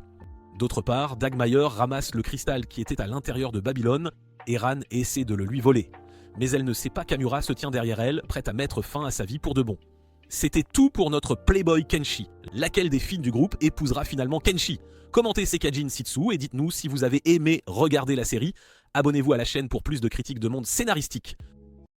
D'autre part, Dagmire ramasse le cristal qui était à l'intérieur de Babylone et Ran essaie de le lui voler. Mais elle ne sait pas qu'Amura se tient derrière elle, prête à mettre fin à sa vie pour de bon. C'était tout pour notre Playboy Kenshi. Laquelle des filles du groupe épousera finalement Kenshi? Commentez Sekajin ci-dessous et dites-nous si vous avez aimé regarder la série. Abonnez-vous à la chaîne pour plus de critiques de monde scénaristique.